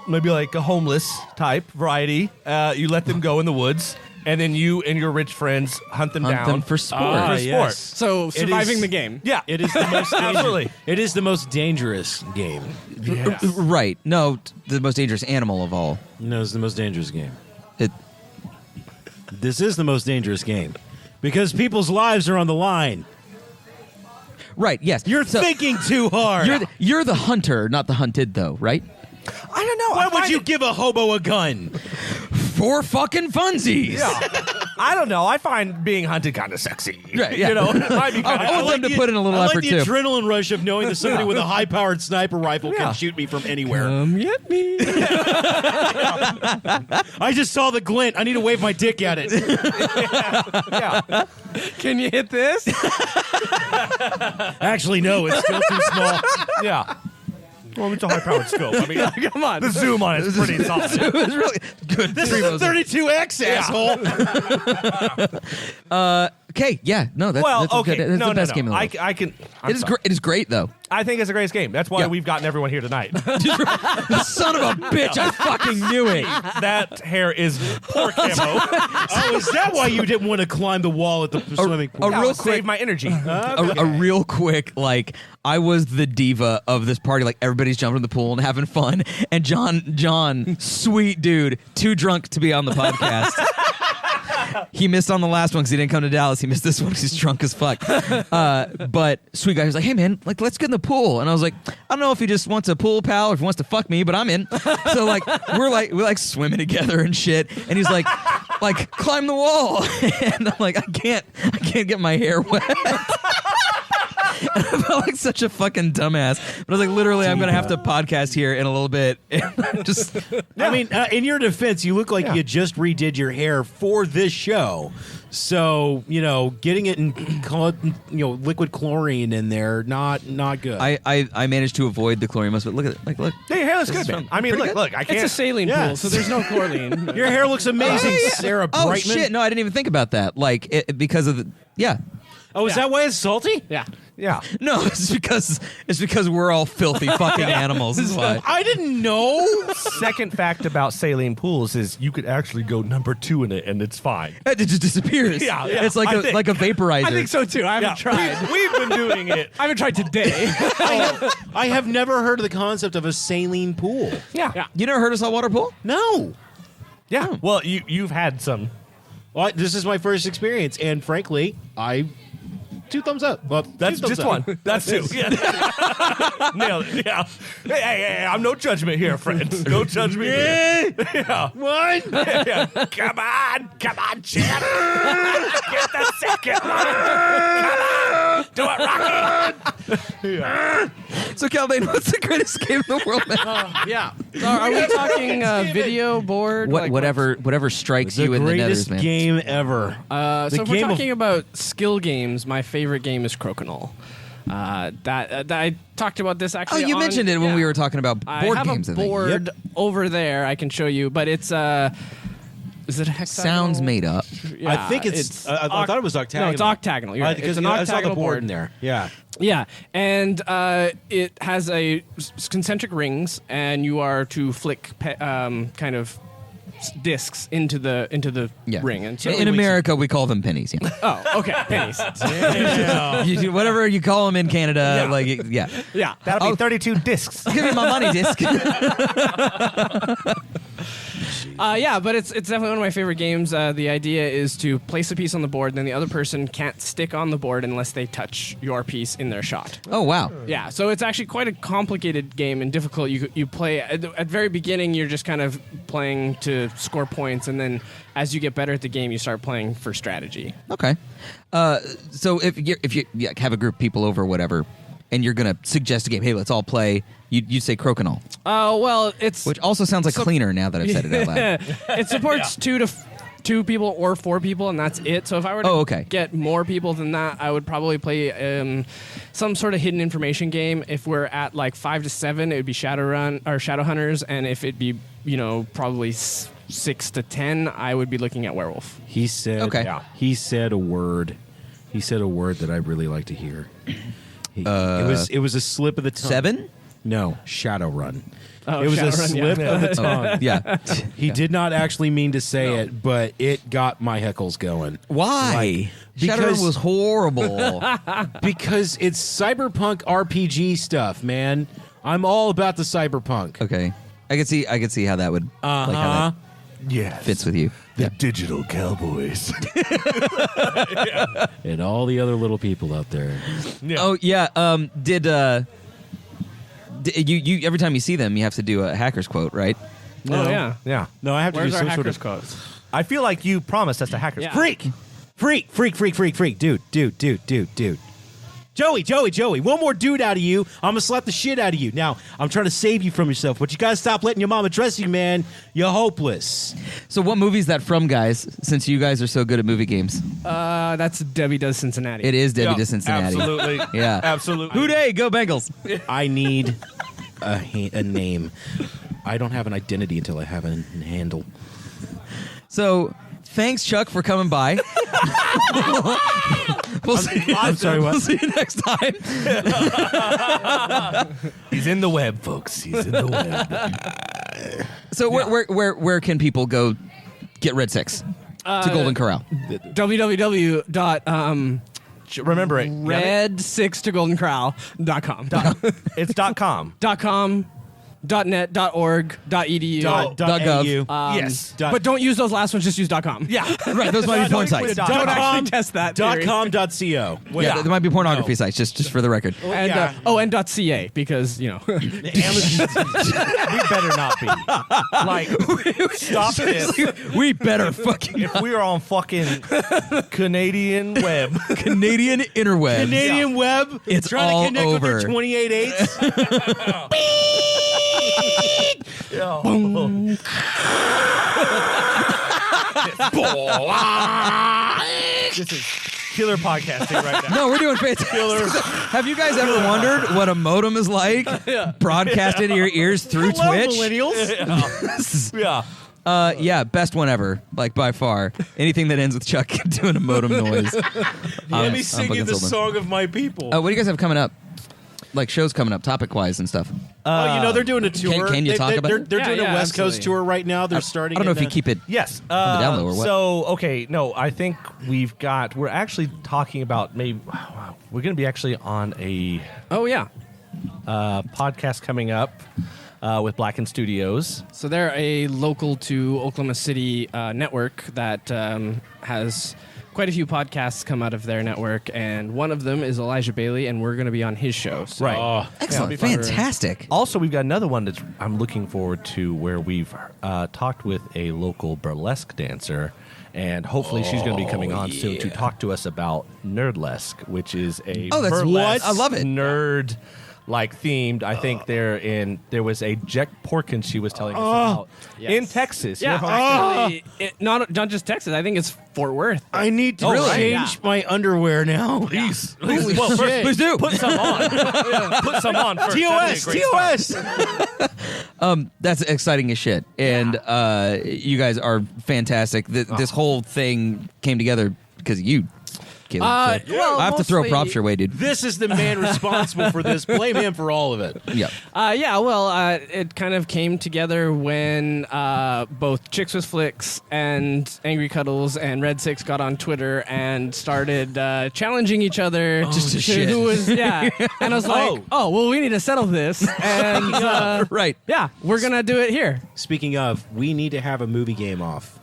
[SPEAKER 11] maybe like a homeless type variety. You let them go in the woods, and then you and your rich friends hunt them down
[SPEAKER 1] them for sport.
[SPEAKER 11] For sport.
[SPEAKER 10] Yes.
[SPEAKER 12] So surviving the game.
[SPEAKER 11] Yeah,
[SPEAKER 10] It is the most
[SPEAKER 11] absolutely.
[SPEAKER 10] It is the most dangerous game.
[SPEAKER 1] Right. No, the most dangerous animal of all.
[SPEAKER 10] No, it's the most dangerous game.
[SPEAKER 1] It.
[SPEAKER 10] This is the most dangerous game because people's lives are on the line.
[SPEAKER 1] Right. Yes.
[SPEAKER 10] You're thinking too hard.
[SPEAKER 1] You're the hunter, not the hunted, though. Right.
[SPEAKER 11] I don't know.
[SPEAKER 10] Why would you give a hobo a gun?
[SPEAKER 1] For fucking funsies.
[SPEAKER 11] Yeah. I don't know. I find being hunted kind of sexy.
[SPEAKER 1] Right, yeah.
[SPEAKER 11] It might be kind
[SPEAKER 1] I want them to put in a little
[SPEAKER 10] I
[SPEAKER 1] effort,
[SPEAKER 10] like the
[SPEAKER 1] too.
[SPEAKER 10] adrenaline rush of knowing that somebody with a high-powered sniper rifle can shoot me from anywhere.
[SPEAKER 12] Get me.
[SPEAKER 10] I just saw the glint. I need to wave my dick at it.
[SPEAKER 11] Yeah.
[SPEAKER 12] Can you hit this?
[SPEAKER 10] Actually, no. It's still too small.
[SPEAKER 11] Yeah. Well, it's a high-powered scope. I mean,
[SPEAKER 12] Come on.
[SPEAKER 11] the zoom on it's pretty solid.
[SPEAKER 1] It was really good.
[SPEAKER 10] This is a 32X, asshole.
[SPEAKER 1] Okay, yeah, no, that's
[SPEAKER 11] Well,
[SPEAKER 1] that's
[SPEAKER 11] okay,
[SPEAKER 1] good. That's
[SPEAKER 11] no,
[SPEAKER 1] the best
[SPEAKER 11] no.
[SPEAKER 1] game in the world.
[SPEAKER 11] I can.
[SPEAKER 1] It is great. It is great though.
[SPEAKER 11] I think it's the greatest game. That's why
[SPEAKER 1] Yeah.
[SPEAKER 11] we've gotten everyone here tonight.
[SPEAKER 1] Son of a bitch! I fucking knew it.
[SPEAKER 11] That hair is poor camo.
[SPEAKER 10] Oh, is that why you didn't want to climb the wall at the swimming pool?
[SPEAKER 1] a real
[SPEAKER 11] Save
[SPEAKER 1] quick-
[SPEAKER 11] my energy.
[SPEAKER 1] A real quick, like, I was the diva of this party. Like, everybody's jumping in the pool and having fun. And John, sweet dude, too drunk to be on the podcast. He missed on the last one because he didn't come to Dallas. He missed this one because he's drunk as fuck. But sweet guy was like, hey, man, like, let's get in the pool. And I was like, I don't know if he just wants a pool pal or if he wants to fuck me, but I'm in. So, like, we're swimming together and shit. And he's like, climb the wall. And I'm like, I can't get my hair wet. And I felt like such a fucking dumbass. But I was like, literally, I'm going to have to podcast here in a little bit. And just,
[SPEAKER 10] I mean, in your defense, you look like you just redid your hair for this show. So, getting it in liquid chlorine in there, not good.
[SPEAKER 1] I managed to avoid the chlorine must, but look at it. Like, look.
[SPEAKER 11] Hey, your hair looks good, man. I mean,
[SPEAKER 1] Pretty
[SPEAKER 11] look,
[SPEAKER 1] good.
[SPEAKER 11] I can't.
[SPEAKER 12] It's a saline pool,
[SPEAKER 10] Yes.
[SPEAKER 12] so there's no chlorine.
[SPEAKER 10] Your hair looks amazing, Sarah
[SPEAKER 1] Oh,
[SPEAKER 10] Brightman.
[SPEAKER 1] shit. No, I didn't even think about that. Like, because of the, yeah.
[SPEAKER 10] Oh, is that why it's salty?
[SPEAKER 12] Yeah.
[SPEAKER 11] Yeah.
[SPEAKER 1] No, it's because we're all filthy fucking animals. Is why.
[SPEAKER 10] I didn't know.
[SPEAKER 11] Second fact about saline pools is you could actually go number 2 in it and it's fine.
[SPEAKER 1] It just disappears.
[SPEAKER 11] Yeah,
[SPEAKER 1] It's like
[SPEAKER 11] I think-
[SPEAKER 1] a vaporizer.
[SPEAKER 12] I think so too. I haven't tried.
[SPEAKER 11] We've been doing it.
[SPEAKER 12] I haven't tried today.
[SPEAKER 10] I have never heard of the concept of a saline pool.
[SPEAKER 11] Yeah.
[SPEAKER 1] You never heard of saltwater pool?
[SPEAKER 10] No.
[SPEAKER 11] Yeah. Well, you've had some.
[SPEAKER 10] Well, this is my first experience, and frankly, 2 thumbs up. Well,
[SPEAKER 11] That's
[SPEAKER 10] 2 thumbs
[SPEAKER 11] just
[SPEAKER 10] up.
[SPEAKER 11] one. That's 2. Yeah. Nailed it. Yeah. Hey, I'm no judgment here, friends. No judgment here. Yeah.
[SPEAKER 10] What?
[SPEAKER 11] Yeah. Come on, champ. Get the second one. Come on. Do it, Rocky.
[SPEAKER 1] So, Calvin, what's the greatest game in the world, man?
[SPEAKER 12] Yeah. So are we talking video board?
[SPEAKER 1] Whatever strikes
[SPEAKER 10] The
[SPEAKER 1] you in the
[SPEAKER 10] greatest
[SPEAKER 1] nethers, man.
[SPEAKER 10] game ever.
[SPEAKER 12] So if we're
[SPEAKER 10] game of-
[SPEAKER 12] talking about skill games, my favorite game is Crokinole. That I talked about this
[SPEAKER 1] Oh,
[SPEAKER 12] actually.
[SPEAKER 1] you mentioned it when we were talking about board
[SPEAKER 12] I have
[SPEAKER 1] games.
[SPEAKER 12] a
[SPEAKER 1] I think.
[SPEAKER 12] board over there I can show you, but it's is it a hexagonal?
[SPEAKER 1] Sounds made up.
[SPEAKER 12] Yeah,
[SPEAKER 10] I think it's. I thought it was octagonal.
[SPEAKER 12] No, it's octagonal. You're right.
[SPEAKER 10] Because
[SPEAKER 12] It's an
[SPEAKER 10] I saw the
[SPEAKER 12] octagonal
[SPEAKER 10] board
[SPEAKER 12] board
[SPEAKER 10] in there. Yeah.
[SPEAKER 12] Yeah, and it has a concentric rings, and you are to flick kind of discs into the
[SPEAKER 1] Yeah.
[SPEAKER 12] ring. And so
[SPEAKER 1] In America, we call them pennies. Yeah.
[SPEAKER 12] oh, okay, pennies.
[SPEAKER 1] Whatever you call them in Canada,
[SPEAKER 12] Yeah.
[SPEAKER 1] like yeah.
[SPEAKER 12] Yeah,
[SPEAKER 11] That'll be 32 discs.
[SPEAKER 1] Give me my money, disc.
[SPEAKER 12] yeah, but it's definitely one of my favorite games. The idea is to place a piece on the board, then the other person can't stick on the board unless they touch your piece in their shot.
[SPEAKER 1] Oh wow.
[SPEAKER 12] Yeah, so it's actually quite a complicated game and difficult. You play at the very beginning, you're just kind of playing to score points, and then as you get better at the game, you start playing for strategy.
[SPEAKER 1] Okay. So if you have a group of people over or whatever, and you're gonna suggest a game, hey, let's all play. You say Crokinole,
[SPEAKER 12] Oh well, it's
[SPEAKER 1] which also sounds like cleaner now that I've said it out loud.
[SPEAKER 12] it supports 2 people or 4 people, and that's it. So if I were to get more people than that, I would probably play some sort of hidden information game. If we're at like 5 to 7, it would be Shadowrun or Shadowhunters, and if it'd be probably 6 to 10, I would be looking at Werewolf.
[SPEAKER 10] He said.
[SPEAKER 1] Okay.
[SPEAKER 10] Yeah. He said a word. He said a word that I'd really like to hear. It was a slip of the tongue.
[SPEAKER 1] 7?
[SPEAKER 10] No, Shadowrun.
[SPEAKER 12] Oh,
[SPEAKER 10] It was a
[SPEAKER 12] Shadowrun,
[SPEAKER 10] slip
[SPEAKER 12] yeah.
[SPEAKER 10] of the tongue.
[SPEAKER 1] Yeah.
[SPEAKER 10] He did not actually mean to say it, but it got my heckles going.
[SPEAKER 1] Why? Shadowrun was horrible.
[SPEAKER 10] Because it's cyberpunk RPG stuff, man. I'm all about the cyberpunk.
[SPEAKER 1] Okay. I could see how that would like how
[SPEAKER 11] Yeah.
[SPEAKER 1] that fits with you.
[SPEAKER 11] The digital cowboys.
[SPEAKER 10] And all the other little people out there.
[SPEAKER 11] Yeah.
[SPEAKER 1] Oh yeah. Did you every time you see them, you have to do a hacker's quote, right?
[SPEAKER 12] Oh yeah.
[SPEAKER 11] Yeah.
[SPEAKER 10] No, I have to
[SPEAKER 12] Where's
[SPEAKER 10] do
[SPEAKER 12] our
[SPEAKER 10] some sort
[SPEAKER 12] hackers
[SPEAKER 10] of
[SPEAKER 12] codes?
[SPEAKER 11] I feel like you promised us a hacker's
[SPEAKER 12] Yeah.
[SPEAKER 10] freak. Dude. Joey, one more dude out of you. I'm gonna slap the shit out of you. Now, I'm trying to save you from yourself, but you gotta stop letting your mom address you, man. You're hopeless.
[SPEAKER 1] So what movie is that from, guys? Since you guys are so good at movie games,
[SPEAKER 12] That's Debbie Does Cincinnati.
[SPEAKER 1] it is Debbie
[SPEAKER 11] Yeah,
[SPEAKER 1] to Cincinnati.
[SPEAKER 11] Absolutely.
[SPEAKER 1] Yeah.
[SPEAKER 11] Absolutely.
[SPEAKER 1] Hooday, go Bengals.
[SPEAKER 10] I need a name. I don't have an identity until I have a handle.
[SPEAKER 1] So, thanks, Chuck, for coming by.
[SPEAKER 10] I'm sorry, what?
[SPEAKER 1] We'll see you next time.
[SPEAKER 11] He's in the web, folks. He's in the web.
[SPEAKER 1] So, where can people go get Red 6 to Golden Corral?
[SPEAKER 12] www.
[SPEAKER 11] Remember it.
[SPEAKER 12] Red6togoldencorral.com.
[SPEAKER 11] It's .com.
[SPEAKER 12] .com. .net, .org, .edu,
[SPEAKER 1] .gov.
[SPEAKER 11] Yes.
[SPEAKER 12] but don't use those last ones. Just use .com.
[SPEAKER 11] Yeah.
[SPEAKER 1] Right, those might be porn sites.
[SPEAKER 12] Don't actually test that. theory.
[SPEAKER 10] .com.co. Wait,
[SPEAKER 1] Yeah, there might be pornography sites, just for the record.
[SPEAKER 12] And and .ca because
[SPEAKER 11] We better not be. Like, stop this.
[SPEAKER 1] We better fucking
[SPEAKER 11] If we are on fucking Canadian web.
[SPEAKER 1] Canadian interwebs.
[SPEAKER 10] Canadian web.
[SPEAKER 1] It's
[SPEAKER 10] trying
[SPEAKER 1] all
[SPEAKER 10] to connect
[SPEAKER 1] over.
[SPEAKER 10] with your 28/8.
[SPEAKER 11] This is killer podcasting right now.
[SPEAKER 1] No, we're doing fantastic. Have you guys ever wondered what a modem is like? Broadcast into your ears through Twitch?
[SPEAKER 10] millennials.
[SPEAKER 11] Yeah.
[SPEAKER 1] Yeah, best one ever, like by far. Anything that ends with Chuck doing a modem noise.
[SPEAKER 10] Let me singing the song of my people.
[SPEAKER 1] What do you guys have coming up? Like shows coming up, topic-wise and stuff.
[SPEAKER 10] They're doing a tour.
[SPEAKER 1] Can you talk about
[SPEAKER 10] They're
[SPEAKER 1] it?
[SPEAKER 10] doing a West Coast
[SPEAKER 12] absolutely.
[SPEAKER 10] tour right now. They're starting.
[SPEAKER 1] I don't know if you keep it.
[SPEAKER 11] Yes.
[SPEAKER 1] On the down low or what?
[SPEAKER 11] So, okay, no, I think we're actually talking about we're going to be actually on a
[SPEAKER 12] oh yeah.
[SPEAKER 11] podcast coming up with Blacken Studios.
[SPEAKER 12] So they're a local to Oklahoma City network that has quite a few podcasts come out of their network, and one of them is Elijah Bailey, and we're going to be on his show. So.
[SPEAKER 11] Right.
[SPEAKER 1] Excellent. Fantastic.
[SPEAKER 11] Also, we've got another one that I'm looking forward to where we've talked with a local burlesque dancer, and hopefully she's going to be coming on soon to talk to us about Nerdlesque, which is a
[SPEAKER 1] Oh, that's
[SPEAKER 11] burlesque
[SPEAKER 1] I love it.
[SPEAKER 11] nerd themed. I think there was a Jack Porkins she was telling us about in Texas.
[SPEAKER 12] Yeah,
[SPEAKER 11] Your home
[SPEAKER 12] actually, not just Texas. I think it's Fort Worth.
[SPEAKER 10] I need to change my underwear now.
[SPEAKER 11] Please,
[SPEAKER 1] Well, first, please do.
[SPEAKER 11] put some on. Put some on first.
[SPEAKER 10] TOS.
[SPEAKER 1] That's exciting as shit. And you guys are fantastic. This whole thing came together because of you, Caleb. So
[SPEAKER 12] well,
[SPEAKER 1] I have to throw
[SPEAKER 12] mostly-
[SPEAKER 1] props your way, dude.
[SPEAKER 10] This is the man responsible for this. Blame him for all of it.
[SPEAKER 1] Yeah.
[SPEAKER 12] It kind of came together when both Chicks with Flicks and Angry Cuddles and Red 6 got on Twitter and started challenging each other
[SPEAKER 1] Just to shit.
[SPEAKER 12] who was and I was like, well, we need to settle this, and
[SPEAKER 1] Right.
[SPEAKER 12] yeah, we're gonna do it here.
[SPEAKER 10] Speaking of, we need to have a movie game off.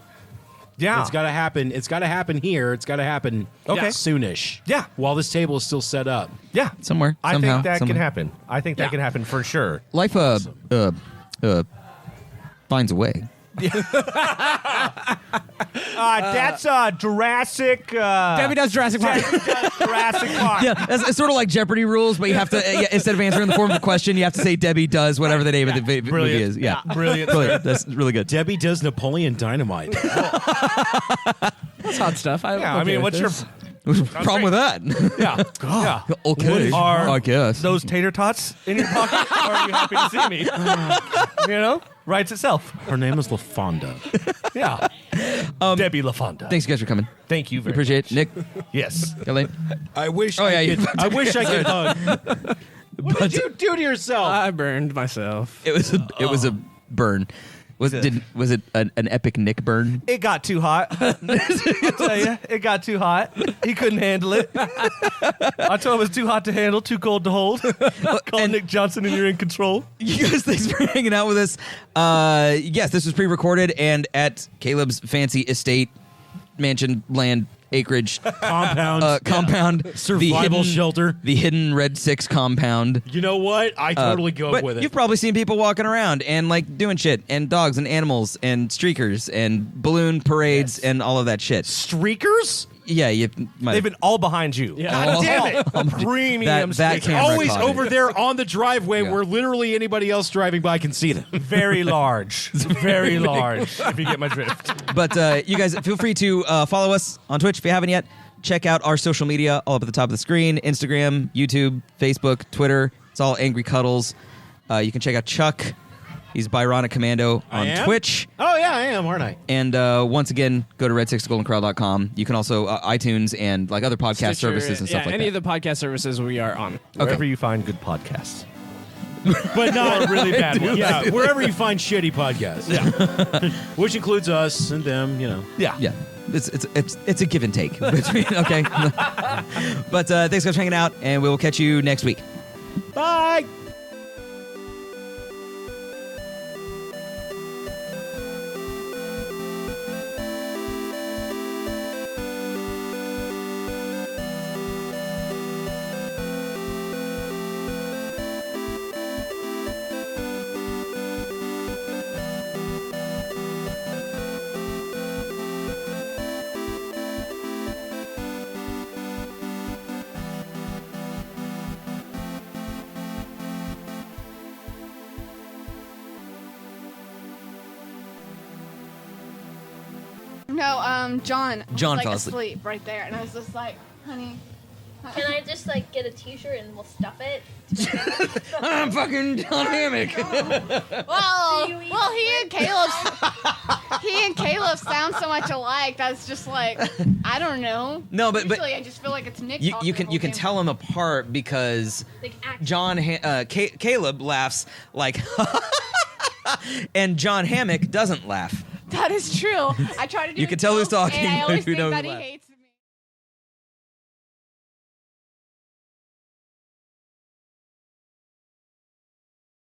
[SPEAKER 11] Yeah.
[SPEAKER 10] It's got to happen. It's got to happen here. It's got to happen soonish.
[SPEAKER 11] Yeah.
[SPEAKER 10] While this table is still set up.
[SPEAKER 11] Yeah.
[SPEAKER 1] Somewhere.
[SPEAKER 11] I
[SPEAKER 1] somehow,
[SPEAKER 11] think that
[SPEAKER 1] somewhere.
[SPEAKER 11] can happen. I think that can happen for sure.
[SPEAKER 1] Life finds a way.
[SPEAKER 11] That's Jurassic.
[SPEAKER 12] Debbie does Jurassic Park.
[SPEAKER 11] Jurassic Park.
[SPEAKER 1] Yeah, it's sort of like Jeopardy rules, but you have to instead of answering in the form of a question, you have to say Debbie does whatever the name of the movie
[SPEAKER 11] Brilliant.
[SPEAKER 1] is. Yeah,
[SPEAKER 11] Brilliant.
[SPEAKER 1] brilliant. That's really good.
[SPEAKER 10] Debbie does Napoleon Dynamite.
[SPEAKER 12] That's hot stuff.
[SPEAKER 11] I mean, what's your
[SPEAKER 1] What's the problem with that?
[SPEAKER 11] yeah? Yeah.
[SPEAKER 1] Okay,
[SPEAKER 11] Are
[SPEAKER 1] I guess.
[SPEAKER 11] those tater tots in your pocket? Or are you happy to see me? You know, writes itself.
[SPEAKER 10] Her name is LaFonda.
[SPEAKER 11] Yeah. Debbie LaFonda.
[SPEAKER 1] Thanks, you guys, for coming.
[SPEAKER 11] Thank you very
[SPEAKER 1] Appreciate it, Nick.
[SPEAKER 11] much. Yes.
[SPEAKER 1] Elaine.
[SPEAKER 10] I wish
[SPEAKER 1] I
[SPEAKER 10] I wish I could hug. What did you do to yourself?
[SPEAKER 12] I burned myself.
[SPEAKER 1] It was a burn. Was it an epic Nick burn?
[SPEAKER 11] It got too hot. I'll tell you, it got too hot. He couldn't handle it. I told him it was too hot to handle, too cold to hold. Call Nick Johnson and you're in control.
[SPEAKER 1] You guys, thanks for hanging out with us. Yes, this was pre-recorded and at Caleb's fancy estate, mansion, land, acreage, compound,
[SPEAKER 10] Survival shelter.
[SPEAKER 1] the hidden Red 6 compound.
[SPEAKER 10] You know what? I totally go
[SPEAKER 1] But
[SPEAKER 10] with it.
[SPEAKER 1] you've probably seen people walking around and like doing shit, and dogs and animals and streakers and balloon parades and all of that shit.
[SPEAKER 10] Streakers?
[SPEAKER 1] Yeah, you might.
[SPEAKER 11] They've been all behind you.
[SPEAKER 12] Yeah.
[SPEAKER 10] God damn it.
[SPEAKER 11] Premium
[SPEAKER 1] that
[SPEAKER 11] stickers.
[SPEAKER 1] camera
[SPEAKER 10] Always
[SPEAKER 1] caught it.
[SPEAKER 10] over there on the driveway
[SPEAKER 1] Yeah.
[SPEAKER 10] where literally anybody else driving by can see them.
[SPEAKER 11] Very large. Very large, if you get my drift.
[SPEAKER 1] But you guys, feel free to follow us on Twitch if you haven't yet. Check out our social media all up at the top of the screen: Instagram, YouTube, Facebook, Twitter. It's all Angry Cuddles. You can check out Chuck. He's Byronic Commando on Twitch.
[SPEAKER 10] Oh, yeah, I am, aren't I?
[SPEAKER 1] And once again, go to red6goldencorral.com. You can also iTunes and like other podcast
[SPEAKER 12] Stitcher,
[SPEAKER 1] services and stuff like that.
[SPEAKER 12] any of the podcast services we are on.
[SPEAKER 11] Wherever you find good podcasts.
[SPEAKER 10] But not
[SPEAKER 11] really bad ones.
[SPEAKER 10] Yeah, wherever you find shitty podcasts.
[SPEAKER 11] Yeah.
[SPEAKER 10] Which includes us and them,
[SPEAKER 1] Yeah. It's a give and take between, okay? But thanks for hanging out, and we will catch you next week.
[SPEAKER 10] Bye!
[SPEAKER 9] No, John.
[SPEAKER 1] John
[SPEAKER 9] was,
[SPEAKER 1] fell
[SPEAKER 9] like,
[SPEAKER 1] asleep.
[SPEAKER 9] asleep right there, and I was just like, honey.
[SPEAKER 8] Can I just like get a T-shirt and we'll stuff it?
[SPEAKER 1] I'm fucking John Hammock.
[SPEAKER 9] Well, he and Caleb sound so much alike. That's just like, I don't know.
[SPEAKER 1] No, but
[SPEAKER 9] usually I just feel like it's Nick.
[SPEAKER 1] you can tell them apart because
[SPEAKER 8] Like
[SPEAKER 1] Caleb laughs like, and John Hammock doesn't laugh.
[SPEAKER 9] That is true. I try to do.
[SPEAKER 1] You can tell who's talking,
[SPEAKER 9] and I always
[SPEAKER 1] who
[SPEAKER 9] think
[SPEAKER 1] knows
[SPEAKER 9] that he
[SPEAKER 1] what.
[SPEAKER 9] hates